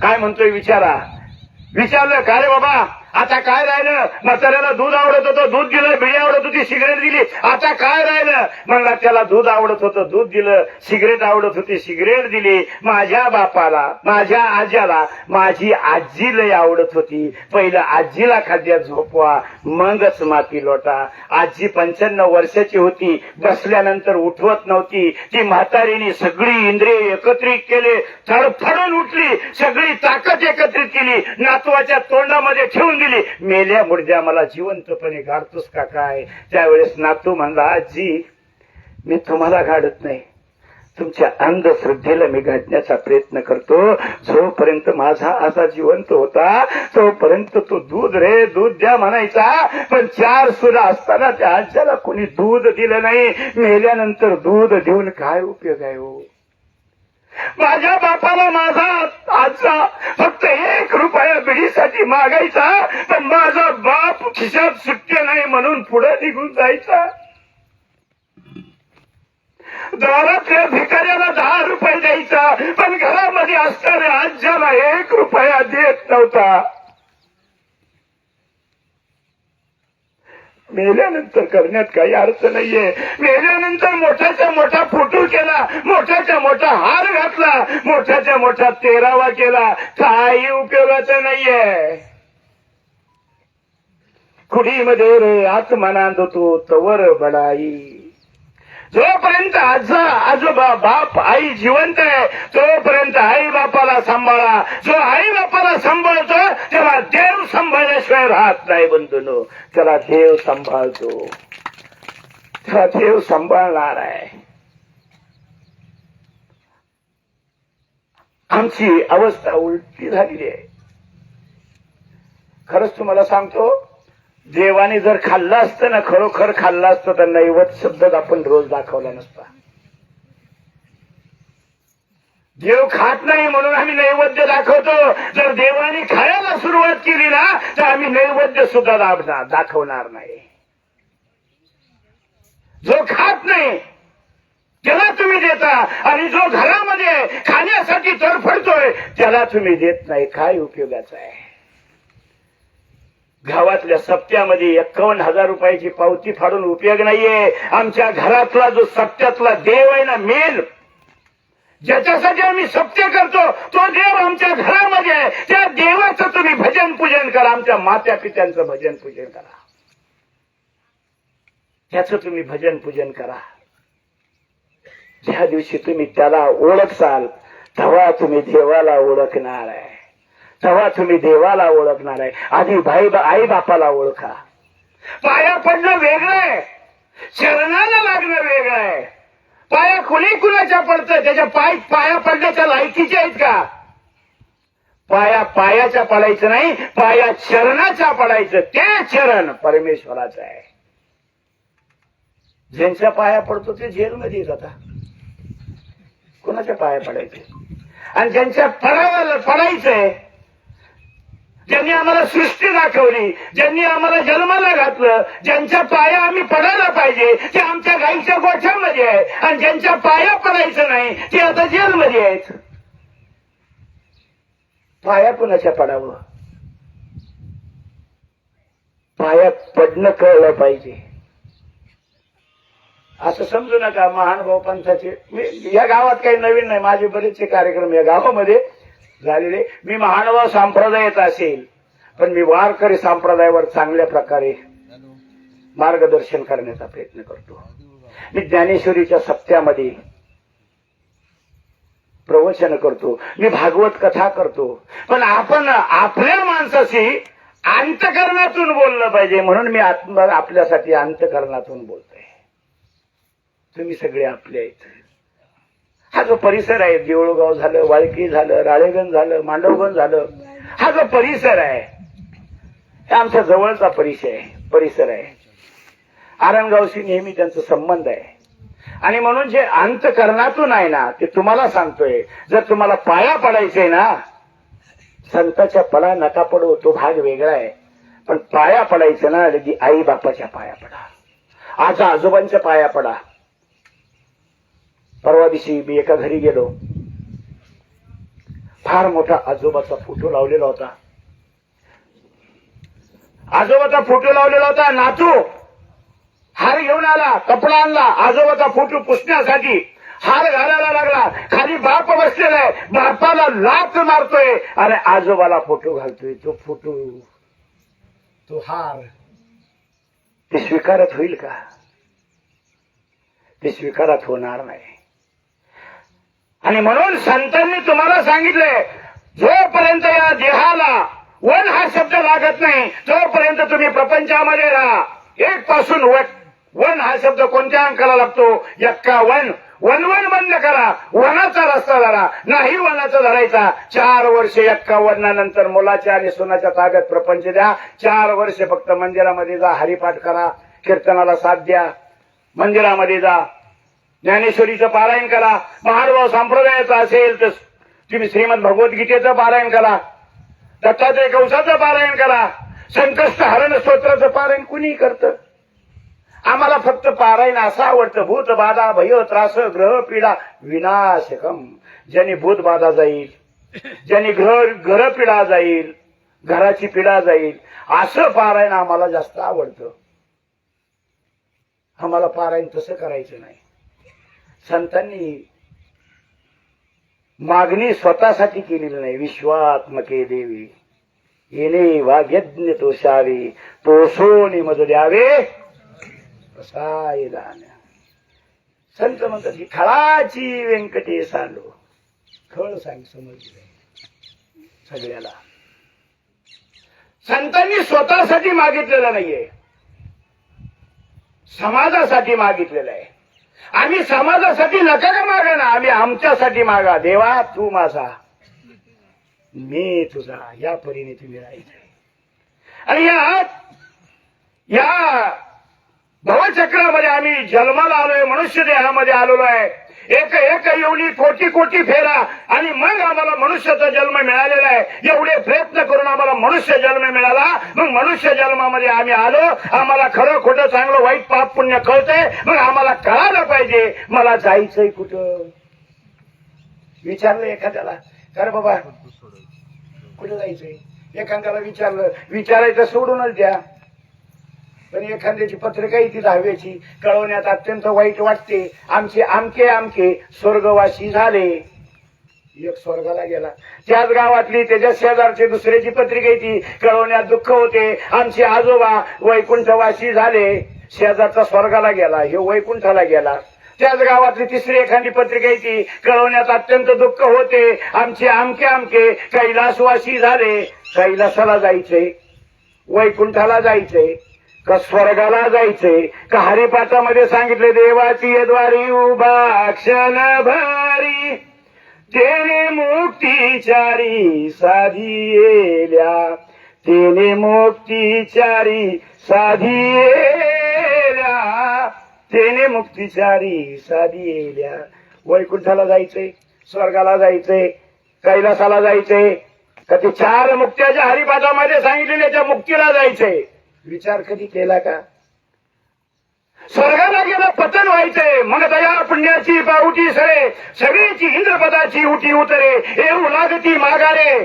काय म्हणतोय विचारलं, काय रे बाबा, आता काय राहिलं? म्हाताऱ्याला दूध आवडत होतं, दूध दिलं. बिडी आवडत होती, सिगरेट दिली. आता काय राहिलं? म्हणला, त्याला दूध आवडत होतं, दूध दिलं. सिगरेट आवडत होती, सिगरेट दिली. माझ्या बापाला, माझ्या आज्याला माझी आजी लय आवडत होती. पहिलं आजीला खाद्यात झोपवा, मगच माती लोटा. आजी 95 वर्षाची होती. बसल्यानंतर उठवत नव्हती. ती म्हातारीने सगळी इंद्रिय एकत्रित केले, तडफडून उठली, सगळी ताकद एकत्रित केली, नातवाच्या तोंडामध्ये ठेवून दिली. मेल्या मुर्द्या मला जिवंतपणे गाडतोस का काय? त्यावेळेस नातू म्हणला, आजी मी तुम्हाला गाडत नाही, तुमच्या अंधश्रद्धेला मी गाडण्याचा प्रयत्न करतो. जोपर्यंत माझा आजा जिवंत होता तोपर्यंत तो दूध रे दूध द्या म्हणायचा. पण 4 सुना असताना त्या आज्याला कोणी दूध दिलं नाही. मेल्यानंतर दूध देऊन काय उपयोग आहे हो? माझ्या बापाला माझा आजा फक्त 1 रुपया बिडीसाठी मागायचा, पण माझा बाप खिशात सुट्टे नाही म्हणून पुढे निघून जायचा. दारातल्या भिकाऱ्याला 10 रुपये द्यायचा, पण घरामध्ये असणाऱ्या आज्याला 1 रुपया देत नव्हता. मेल्यानंतर करण्यात काही अर्थ नाहीये. मेल्यानंतर मोठ्याच्या मोठा फोटो केला, मोठ्याच्या मोठा हार घातला, मोठ्याच्या मोठा तेरावा केला, काही उपयोगाचं नाहीये. कुडीमध्ये रे आत्मा नांदतो तवर बडाई. जोपर्यंत आजोबा बाप आई जिवंत आहे तोपर्यंत आई बापाला सांभाळा. जो आई बापाला सांभाळतो तेव्हा देव सांभाळल्याशिवाय राहत नाही बंधूंनो. त्याला देव सांभाळतो, त्याला देव सांभाळणार आहे. आमची अवस्था उलटी झालेली आहे. खरंच तुम्हाला सांगतो, देवाने जर खाल्लं असतं ना, खरोखर खाल्लं असतं तर नैवेद्य शब्द आपण रोज दाखवला नसता. देव खात नाही म्हणून आम्ही नैवेद्य दाखवतो. जर देवाने खायला सुरुवात केली ना तर आम्ही नैवेद्य सुद्धा दाखवणार नाही. जो खात नाही त्याला तुम्ही देता आणि जो घरामध्ये खाण्यासाठी तडफडतोय त्याला तुम्ही देत नाही. काय उपयोगाचं आहे? गावातल्या सप्त्यामध्ये 51,000 रुपयाची पावती फाडून उपयोग नाहीये. आमच्या घरातला जो सप्त्यातला देव आहे ना, मेन ज्याच्यासाठी आम्ही सप्त्य करतो तो देव आमच्या घरामध्ये आहे. त्या देवाचं तुम्ही भजन पूजन करा. आमच्या मात्या पित्यांचं भजन पूजन करा, त्याचं तुम्ही भजन पूजन करा. ज्या दिवशी तुम्ही त्याला ओळखसाल तेव्हा तुम्ही देवाला ओळखणार आहे, तेव्हा तुम्ही देवाला ओळखणार आहे. आधी आई बापाला ओळखा. पाया पडणं वेगळं आहे, चरणाला लागणं वेगळं आहे. पाया कुणी कुणाच्या पडतं, त्याच्या पाया पडण्याच्या लायकीचे आहेत का? पायाच्या पडायचं नाही, पाया चरणाच्या पडायचं. ते चरण परमेश्वराचं आहे. ज्यांच्या पाया पडतो ते जेलमध्ये जातात. कोणाच्या पाया पडायचे? आणि ज्यांच्या पडायचंय, ज्यांनी आम्हाला सृष्टी दाखवली, ज्यांनी आम्हाला जन्माला घातलं, ज्यांच्या पाया आम्ही पडायला पाहिजे ते आमच्या गाईच्या गोठ्यामध्ये आहे. आणि ज्यांच्या पाया पडायचं नाही ते आता जेलमध्ये आहेत. पाया कुणाच्या पडावं? पायात पडणं कळलं पाहिजे. असं समजू नका महानुभाव पंथाचे. या गावात काही नवीन नाही, माझे बरेचसे कार्यक्रम या गावामध्ये झालेले. मी महानुभाव संप्रदायात असेल पण मी वारकरी संप्रदायावर चांगल्या प्रकारे मार्गदर्शन करण्याचा प्रयत्न करतो. मी ज्ञानेश्वरीच्या सप्त्यामध्ये प्रवचन करतो, मी भागवत कथा करतो. पण आपण आपल्या माणसाशी अंतकरणातून बोललं पाहिजे म्हणून मी आपल्यासाठी अंतकरणातून बोलतोय. तुम्ही सगळे आपले आहेत. हा जो परिसर आहे, देऊळगाव झालं, वाळकी झालं, राळेगण झालं, मांडवगण झालं, हा जो परिसर आहे हे आमच्या जवळचा परिसर आहे. आरणगावशी नेहमी त्यांचा संबंध आहे. आणि म्हणून जे अंतकरणातून आहे ना ते तुम्हाला सांगतोय. जर तुम्हाला पाया पडायचंय ना, संताच्या पडा नका पडो, तो भाग वेगळा आहे. पण पाया पडायचं ना, की आई बापाच्या पाया पडा, आजा आजोबांच्या पाया पडा. परवा दिवशी मी एका घरी गेलो, फार मोठा आजोबाचा फोटो लावलेला होता. आजोबाचा फोटो लावलेला होता. नातू हार घेऊन आला, कपडा आणला, आजोबाचा फोटो पुसण्यासाठी हार घालायला लागला. खाली बाप बसलेला आहे, बापाला लाथ मारतोय आणि आजोबाला फोटो घालतोय. तो फोटो, तो हार ते स्वीकारत होईल का? ते स्वीकारत होणार नाही. आणि म्हणून संतांनी तुम्हाला सांगितलंय, जोपर्यंत या देहाला वन हा शब्द लागत नाही तोपर्यंत तुम्ही प्रपंचामध्ये राहा. 1 पासून वन हा शब्द कोणत्या अंकाला लागतो? 51. वनवन बंद करा, वनाचा रस्ता धरा. नाही वनाचा धरायचा. 4 वर्ष 51 नंतर मुलाच्या आणि सोनाच्या ताब्यात प्रपंच द्या. 4 वर्ष फक्त मंदिरामध्ये जा, हरिपाठ करा, कीर्तनाला साथ द्या, मंदिरामध्ये जा, ज्ञानेश्वरीचं पारायण करा. महानुभाव संप्रदायाचा असेल तर तुम्ही श्रीमद भगवद्गीतेचं पारायण करा, दत्तात्रय कवसाचं पारायण करा, संकष्ट हरण स्तोत्राचं पारायण कुणी करतं. आम्हाला फक्त पारायण असं आवडतं. भूत बाधा भय त्रास ग्रह पीडा विनाशकम. ज्याने भूत बाधा जाईल, ज्याने घर पीडा जाईल, घराची पीडा जाईल, असं पारायण आम्हाला जास्त आवडतं. आम्हाला पारायण तसं करायचं नाही. संतांनी मागणी स्वतःसाठी केलेली नाही. विश्वात्मके देवी येणे वाग्यज्ञ तोषावे, तोषोनी मज द्यावे दान. संत म्हणतात की खळाची व्यंकटेश आलो. खळ सांग समजले सगळ्याला. संतांनी स्वतःसाठी मागितलेलं नाहीये, समाजासाठी मागितलेलं आहे. आम्ही समाजासाठी नका का मागा ना, आम्ही आमच्यासाठी मागा. देवा तू माझा, मी तुझा, या परीने तुम्ही राहायचंय. आणि या भवचक्रामध्ये आम्ही जन्माला आलोय, मनुष्य देहामध्ये आलेलो आहे. एक एक येऊनी कोटी कोटी फेरा आणि मग आम्हाला मनुष्याचा जन्म मिळालेला आहे. एवढे प्रयत्न करून आम्हाला मनुष्य जन्म मिळाला. मग मनुष्य जन्मामध्ये आम्ही आलो. आम्हाला खरं खोटं चांगलं वाईट पाप पुण्य कळतंय. मग आम्हाला कळायला पाहिजे मला जायचंय कुठं. विचारलं एखाद्याला, अरे बाबा कुठं जायचंय, एखाद्याला विचारलं, विचारायचं सोडूनच द्या. पण एखाद्याची पत्रिका येते 10वीची, कळवण्यात अत्यंत वाईट वाटते. आमचे आमके आमके स्वर्गवासी झाले. एक स्वर्गाला गेला. त्याच गावातली त्याच्या शेजारची दुसऱ्याची पत्रिका येते, कळवण्यात दुःख होते. आमचे आजोबा वैकुंठवासी झाले. शेजारचा स्वर्गाला गेला, हे वैकुंठाला गेला. त्याच गावातली तिसरी एखादी पत्रिका येते, कळवण्यात अत्यंत दुःख होते. आमचे आमके आमके कैलासवासी झाले. कैलासाला जायचंय, वैकुंठाला जायचंय, का स्वर्गाला जायचंय, का हरिपाठामध्ये सांगितले देवाची द्वारी उभा क्षण भारी, तेने मुक्तीचारी साधिएल्या, तेने मुक्तीचारी साधिएल्या, तेने मुक्तीचारी साधिएल्या. वैकुंठाला जायचंय, स्वर्गाला जायचंय, कैलासाला जायचंय, का ते 4 मुक्त्याच्या हरिपाठामध्ये सांगितलेल्या त्या मुक्तीला जायचंय. विचार कधी केला का. स्वर्गाला गेला पतन व्हायचंय, मग दया पुण्याची पाऊटी सरे, सगळीची इंद्रपदाची उटी उतरे, येऊ लागती माघारे.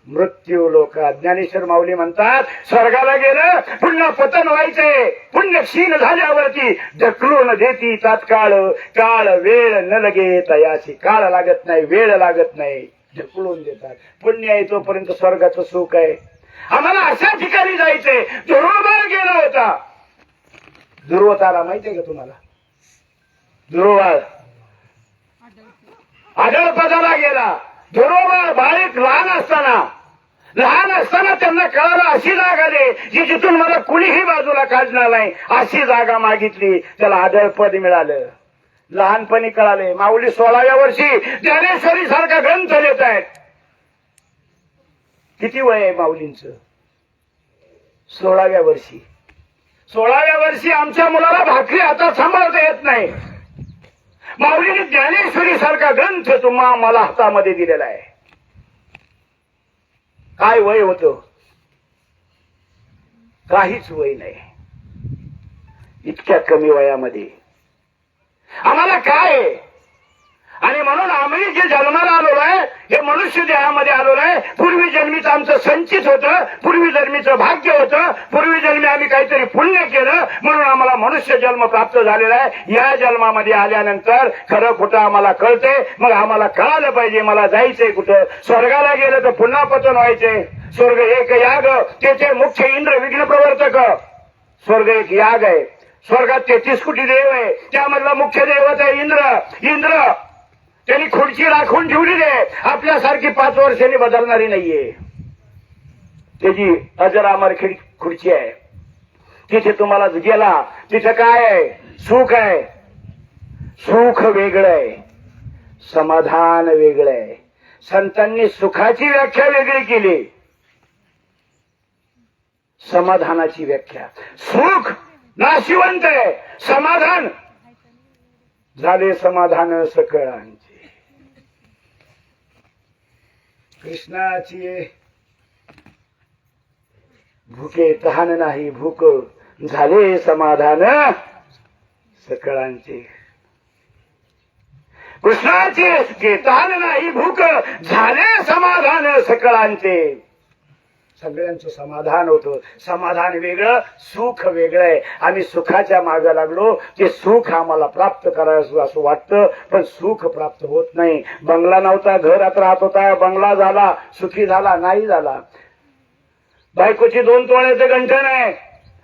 मृत्यू लोकात ज्ञानेश्वर माऊली म्हणतात, स्वर्गाला गेलं पुन्हा पतन व्हायचंय. पुण्य क्षीण झाल्यावरती ढकलून देती तात्काळ, काळ वेळ न लगे तयाची. काळ लागत नाही, वेळ लागत नाही, ढकलून देतात. पुण्य आहे तोपर्यंत स्वर्गाचं सुख आहे. आम्हाला अशा ठिकाणी जायचंय. ध्रुवबाळ गेला होता. ध्रुवतारा माहितीये का तुम्हाला. ध्रुवबाळ आढळपदाला गेला. ध्रुवबाळ बाळीत लहान असताना त्यांना कळालं अशी जागा दे की जिथून मला कुणीही बाजूला काढणार नाही. अशी जागा मागितली, त्याला आढळपद मिळालं. लहानपणी कळाले. माऊली 16व्या वर्षी ज्ञानेश्वरी सारखा ग्रंथ लिहित आहेत. किती वय आहे माऊलींचं. 16व्या वर्षी. 16व्या वर्षी आमच्या मुलाला भाकरी हातात सांभाळता येत नाही. माऊलीने ज्ञानेश्वरी सारखा ग्रंथ तुम्हा मला हातामध्ये दिलेला आहे. काय वय होतं. काहीच वय नाही. इतक्या कमी वयामध्ये आम्हाला काय. आणि म्हणून आम्ही जे जन्माला आलेलो आहे, हे मनुष्य देहामध्ये आलेलो आहे. पूर्वी जन्मीचं आमचं संचित होतं, पूर्वी जन्मीचं भाग्य होतं, पूर्वी जन्मी आम्ही काहीतरी पुण्य केलं, म्हणून आम्हाला मनुष्य जन्म प्राप्त झालेला आहे. या जन्मामध्ये आल्यानंतर खरं खोटं आम्हाला कळतंय. मग आम्हाला कळालं पाहिजे मला जायचंय कुठं. स्वर्गाला गेलं तर पुन्हा पतन व्हायचंय. स्वर्ग एक याग, त्याचे मुख्य इंद्र विघ्न प्रवर्तक. स्वर्ग एक याग आहे. स्वर्गात 33 कोटी देव आहे. त्यामधला मुख्य देवता आहे इंद्र. त्यांनी खुर्ची राखून ठेवलेली आहे. आपल्यासारखी 5 वर्षांनी बदलणारी नाहीये. त्याची अजरामर खुर्ची आहे. तिथे तुम्हाला गेला, तिथे काय आहे. सुख आहे. सुख वेगळं आहे, समाधान वेगळं आहे. संतांनी सुखाची व्याख्या वेगळी केली, समाधानाची व्याख्या. सुख नाशिवंत आहे, समाधान झाले समाधान सकळांचे. कृष्णाची भूके तहान नाही भूक झाले समाधान सकळांचे. कृष्णाची तहान नाही भूक झाले समाधान सकळांचे. सगळ्यांचं समाधान होतं. समाधान वेगळं, सुख वेगळं आहे. आम्ही सुखाच्या मागे लागलो. ते सुख आम्हाला प्राप्त करायचं असं वाटतं, पण सुख प्राप्त होत नाही. बंगला नव्हता, घरात राहत होता, बंगला झाला, सुखी झाला नाही झाला. बायकोची 2 तोळ्याचं गंठण आहे,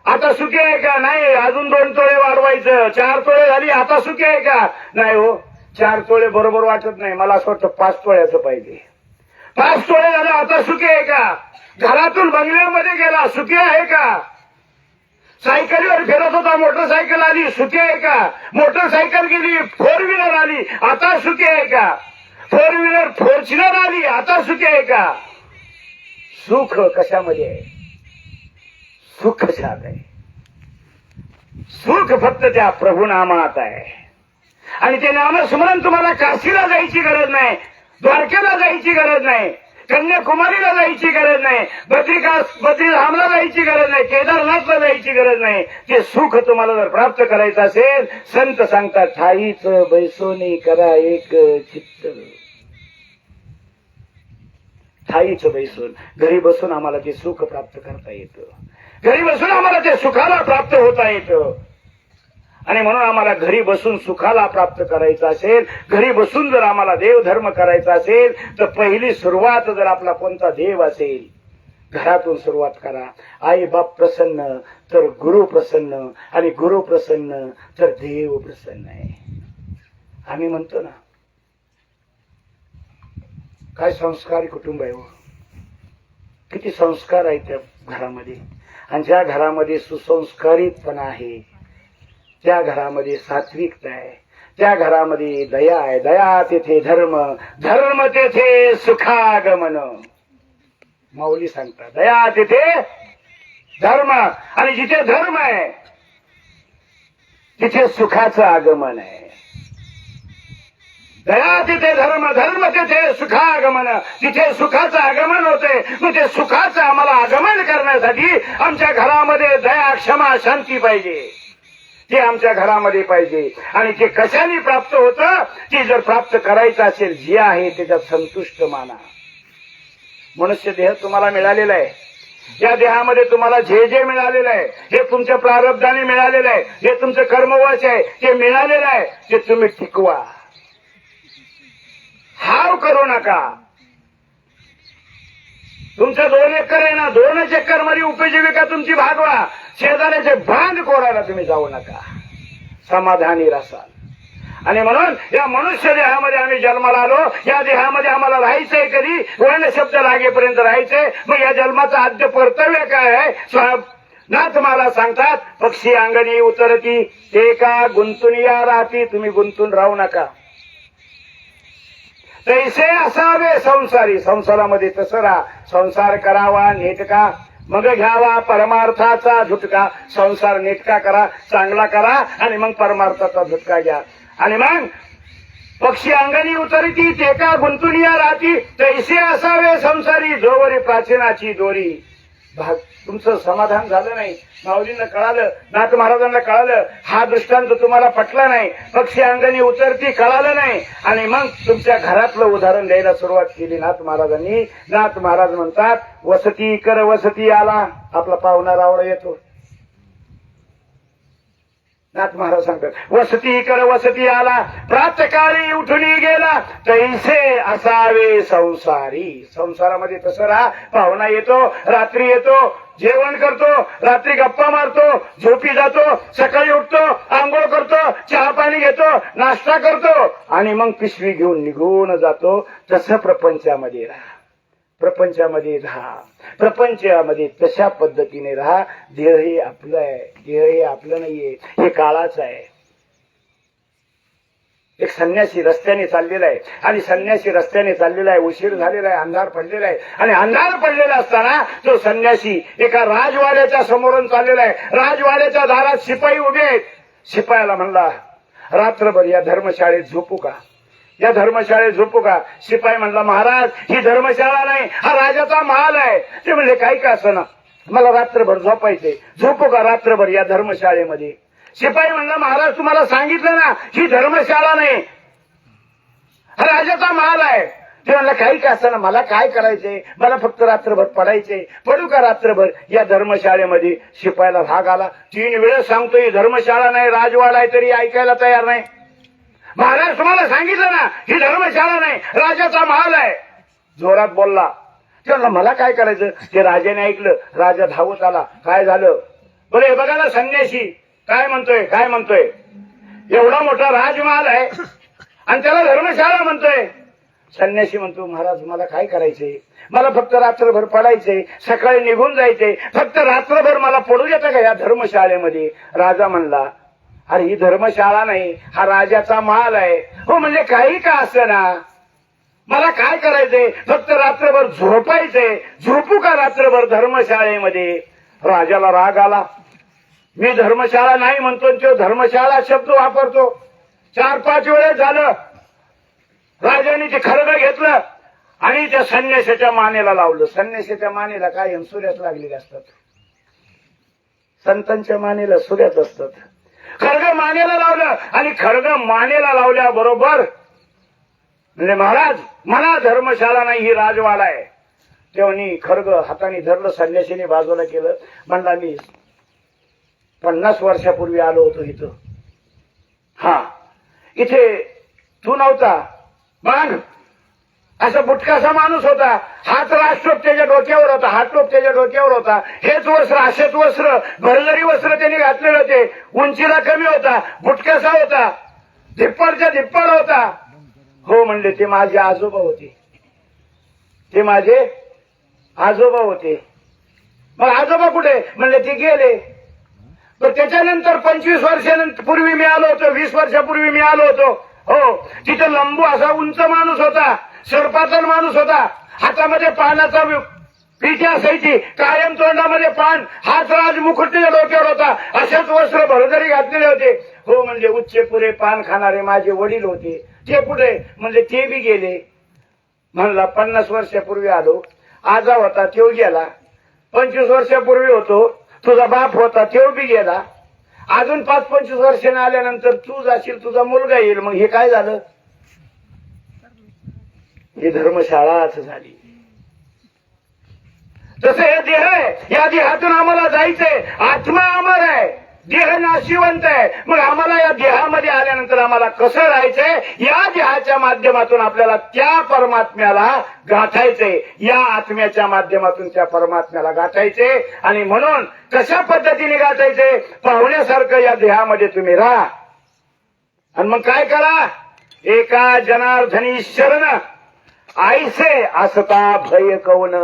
आता सुखी आहे का? नाही. अजून 2 तोळे वाढवायचं. 4 तोळे झाली, आता सुखी आहे का? नाही हो, 4 तोळे बरोबर वाटत नाही. मला असं वाटतं 5 तोळ्याचं पाहिजे. 5 तोळे झालं, आता सुखी आहे का? घरातून बंगल्यामध्ये गेला, सुखी आहे का? सायकलीवर फिरत होता, मोटरसायकल आली, सुखी आहे का? मोटरसायकल गेली, 4 व्हीलर आली, आता सुखी आहे का? 4 व्हीलर फॉर्च्युनर आली, आता सुखी आहे का? सुख कशामध्ये आहे? सुख कशात आहे? सुख फक्त त्या प्रभू नामात आहे. आणि ते नामस्मरण तुम्हाला काशीला जायची गरज नाही, द्वारकेला जायची गरज नाही, कन्याकुमारीला जायची गरज नाही, बद्रीधामला जायची गरज नाही, केदारनाथला जायची गरज नाही. ते सुख तुम्हाला जर प्राप्त करायचं असेल, संत सांगतात ठाईच बैसोनी करा एक चित्त. ठाईच बैसून, घरी बसून आम्हाला ते सुख प्राप्त करता येतं. घरी बसून आम्हाला ते सुखाला प्राप्त होता येतं. आणि म्हणून आम्हाला घरी बसून सुखाला प्राप्त करायचं असेल, घरी बसून जर आम्हाला देवधर्म करायचा असेल, तर पहिली सुरुवात जर आपला कोणता देव असेल, घरातून सुरुवात करा. आई बाप प्रसन्न तर गुरु प्रसन्न, आणि गुरु प्रसन्न तर देव प्रसन्न आहे. आम्ही म्हणतो ना, काय संस्कारी कुटुंब आहे हो, किती संस्कार आहेत त्या घरामध्ये. आणि ज्या घरामध्ये सुसंस्कारितपणा आहे, त्या घरामध्ये सात्विकता आहे, त्या घरामध्ये दया आहे. दया तेथे धर्म, धर्म तेथे सुखागमन. माऊली सांगतात दया तेथे धर्म, आणि जिथे धर्म आहे तिथे सुखाचं आगमन आहे. दया तिथे धर्म, धर्म तिथे सुखागमन. तिथे सुखाचं आगमन होते. मग ते सुखाचं आम्हाला आगमन करण्यासाठी आमच्या घरामध्ये दया, क्षमा, शांती पाहिजे. ते आमच्या घरामध्ये पाहिजे. आणि ते कशाने प्राप्त होतं? ती जर प्राप्त करायचं असेल, जे आहे त्याच्यात संतुष्ट माना. मनुष्य देह तुम्हाला मिळालेला आहे. या देहामध्ये तुम्हाला जे जे मिळालेलं आहे, हे तुमच्या प्रारब्धाने मिळालेलं आहे, हे तुमचं कर्मवश आहे, ते मिळालेलं आहे, ते तुम्ही टिकवा. हाव करू नका. तुमचं 2 एकर आहे ना, 2 एकर मध्ये उपजीविका तुमची भागवा. शेजाऱ्याचे भांड कोरायला तुम्ही जाऊ नका. समाधानी राहाल. आणि म्हणून या मनुष्य देहामध्ये आम्ही जन्माला आलो. या देहामध्ये आम्हाला राहायचंय. कधी वर्ण शब्द लागेपर्यंत राहायचंय. मग या जन्माचं आद्य कर्तव्य काय आहे? नाथ महाराज सांगतात, पक्षी अंगणी उतरती एका गुंतून या राहती. तुम्ही गुंतून राहू नका. तैसे असावे संसारी. संसारामध्ये तसं राहा. संसार करावा नेटका, मग घ्यावा परमार्थाचा झुटका. संसार नेटका करा, चांगला करा, आणि मग परमार्थाचा झुटका घ्या. आणि मग पक्षी अंगणी उतरती ते का गुंतून या राहती. तैसे असावे संसारी जोवरी प्राचीनाची दोरी. तुमचं समाधान झालं नाही, माऊलींना कळालं, नाथ महाराजांना कळालं, हा दृष्टांत तुम्हाला पटला नाही, पक्षी अंगणी उतरती कळालं नाही, आणि मग तुमच्या घरातलं उदाहरण द्यायला सुरुवात केली नाथ महाराजांनी. नाथ महाराज म्हणतात, वसती कर वसती आला. आपला पाहुणा रावळ येतो. नाथ महाराज सांगतात, वसती कर वसती आला, प्रातकाळी उठून गेला. तैसे असावे संसारी. संसारामध्ये तसं राहा. पाहुणा येतो, रात्री येतो, जेवण करतो, रात्री गप्पा मारतो, झोपी जातो, सकाळी उठतो, आंघोळ करतो, चहा पाणी घेतो, नाश्ता करतो, आणि मग पिशवी घेऊन निघून जातो. तसं प्रपंचामध्ये राहा. प्रपंचामध्ये राहा. प्रपंचामध्ये तशा पद्धतीने राहा. देह हे आपलं आहे, देह हे आपलं नाहीये, हे काळाचं आहे. एक संन्यासी रस्त्याने चाललेला आहे, आणि संन्यासी रस्त्याने चाललेला आहे, उशीर झालेला आहे, अंधार पडलेला आहे, आणि अंधार पडलेला असताना तो संन्यासी एका राजवाड्याच्या समोरून चाललेला आहे. राजवाड्याच्या दारात शिपाई उभे आहेत. शिपायाला म्हणला, रात्रभर या धर्मशाळेत झोपू का? या धर्मशाळेत झोपू का? शिपाई म्हणला, महाराज ही धर्मशाळा नाही, हा राजाचा महाल आहे. ते म्हणले, काही का असं ना, मला रात्रभर झोपायचे, झोपू का रात्रभर या धर्मशाळेमध्ये? शिपाई म्हणला, महाराज तुम्हाला सांगितलं ना ही धर्मशाळा नाही, हा राजाचा महाल आहे. ते म्हणला, काही का असं ना, मला काय करायचंय, मला फक्त रात्रभर पडायचे, पडू का रात्रभर या धर्मशाळेमध्ये? शिपायाला राग आला. 3 वेळेस सांगतो ही धर्मशाळा नाही, राजवाडा आहे, तरी ऐकायला तयार नाही. महाराज तुम्हाला सांगितलं ना ही धर्मशाळा नाही, राजाचा महाल आहे. जोरात बोलला. ते म्हणला, मला काय करायचं? ते राजाने ऐकलं. राजा धावत आला. काय झालं? बोले, हे बघा ना संन्यासी काय म्हणतोय, काय म्हणतोय, एवढा मोठा राजमहाल आहे आणि त्याला धर्मशाळा म्हणतोय. संन्यासी म्हणतो, महाराज मला काय करायचंय, मला फक्त रात्रभर पडायचंय, सकाळी निघून जायचंय, फक्त रात्रभर मला पडू देता का या धर्मशाळेमध्ये? राजा म्हणला, अरे ही धर्मशाळा नाही, हा राजाचा महाल आहे. हो म्हणजे काही का असं ना, मला काय करायचंय, फक्त रात्रभर झोपायचंय, झोपू का रात्रभर धर्मशाळेमध्ये? राजाला राग आला. मी धर्मशाळा नाही म्हणतो, तो धर्मशाळा शब्द वापरतो. 4-5 वेळेस झालं. राजाने ते खरगं घेतलं आणि त्या संन्यासाच्या मानेला लावलं. संन्यासाच्या मानेला काय सुऱ्यात लागलेले असतात, संतांच्या मानेला सुऱ्यात असतात. खरग मानेला लावलं आणि खरग मानेला लावल्याबरोबर म्हणजे, महाराज मला धर्मशाळा नाही, ही राजवाडा आहे. तेव्हा खरग हाताने धरलं, संन्यासीने बाजूला केलं. म्हणला, मी 50 वर्षापूर्वी आलो होतो इथं. हा, इथे तू नव्हता. मग असा बुटकासा माणूस होता, हात राजटोप त्याच्या डोक्यावर होता, हात टोप त्याच्या डोक्यावर होता. हेच वस्त्र, असेच वस्त्र, भरजरी वस्त्र त्यांनी घातलेले होते. उंचीला कमी होता, बुटकासा होता, धिप्पाडच्या धिप्पाड होता. हो म्हणले, ते माझे आजोबा होते, ते माझे आजोबा होते. मग आजोबा कुठे? म्हणले ते गेले. तर त्याच्यानंतर 25 वर्षापूर्वी मी आलो होतो, 20 वर्षापूर्वी मी आलो होतो. हो, तिथे लंबू असा उंच माणूस होता, सरपातळ माणूस होता, हातामध्ये पानाचा पिठी असायची, कायम तोंडामध्ये पान, हात राज मुकुट डोक्यावर होता, असेच वस्त्र भरजरी घातलेले होते. हो म्हणजे, उच्चे पुरे पान खाणारे माझे वडील होते. ते कुठे? म्हणजे ते बी गेले. म्हणला, 50 वर्षापूर्वी आलो, आजा होता तो गेला. 25 वर्षापूर्वी होतो, तुझा बाप होता तो बी गेला. अजून 5-25 वर्षाने आल्यानंतर तू जाशील, तुझा मुलगा येईल. मग हे काय झालं? ही धर्मशाळाच झाली. तसं हे देह आहे, या देहातून आम्हाला जायचंय. आत्मा अमर आहे, देह नाशिवंत आहे. मग आम्हाला या देहामध्ये आल्यानंतर आम्हाला कसं राहायचंय? या देहाच्या माध्यमातून आपल्याला त्या परमात्म्याला गाठायचंय, या आत्म्याच्या माध्यमातून त्या परमात्म्याला गाठायचे. आणि म्हणून कशा पद्धतीने गाठायचे? पाहुण्यासारखं या देहामध्ये तुम्ही राहा. आणि मग काय करा? एका जनार्दनी शरण आईसे असता भय कौन.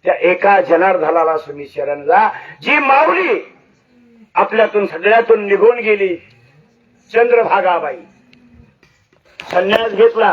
त्या एका जनार्दनाला तुम्ही शरण जा. जी माऊली आपल्यातून सगळ्यातून निघून गेली, चंद्रभागाबाई, संन्यास घेतला,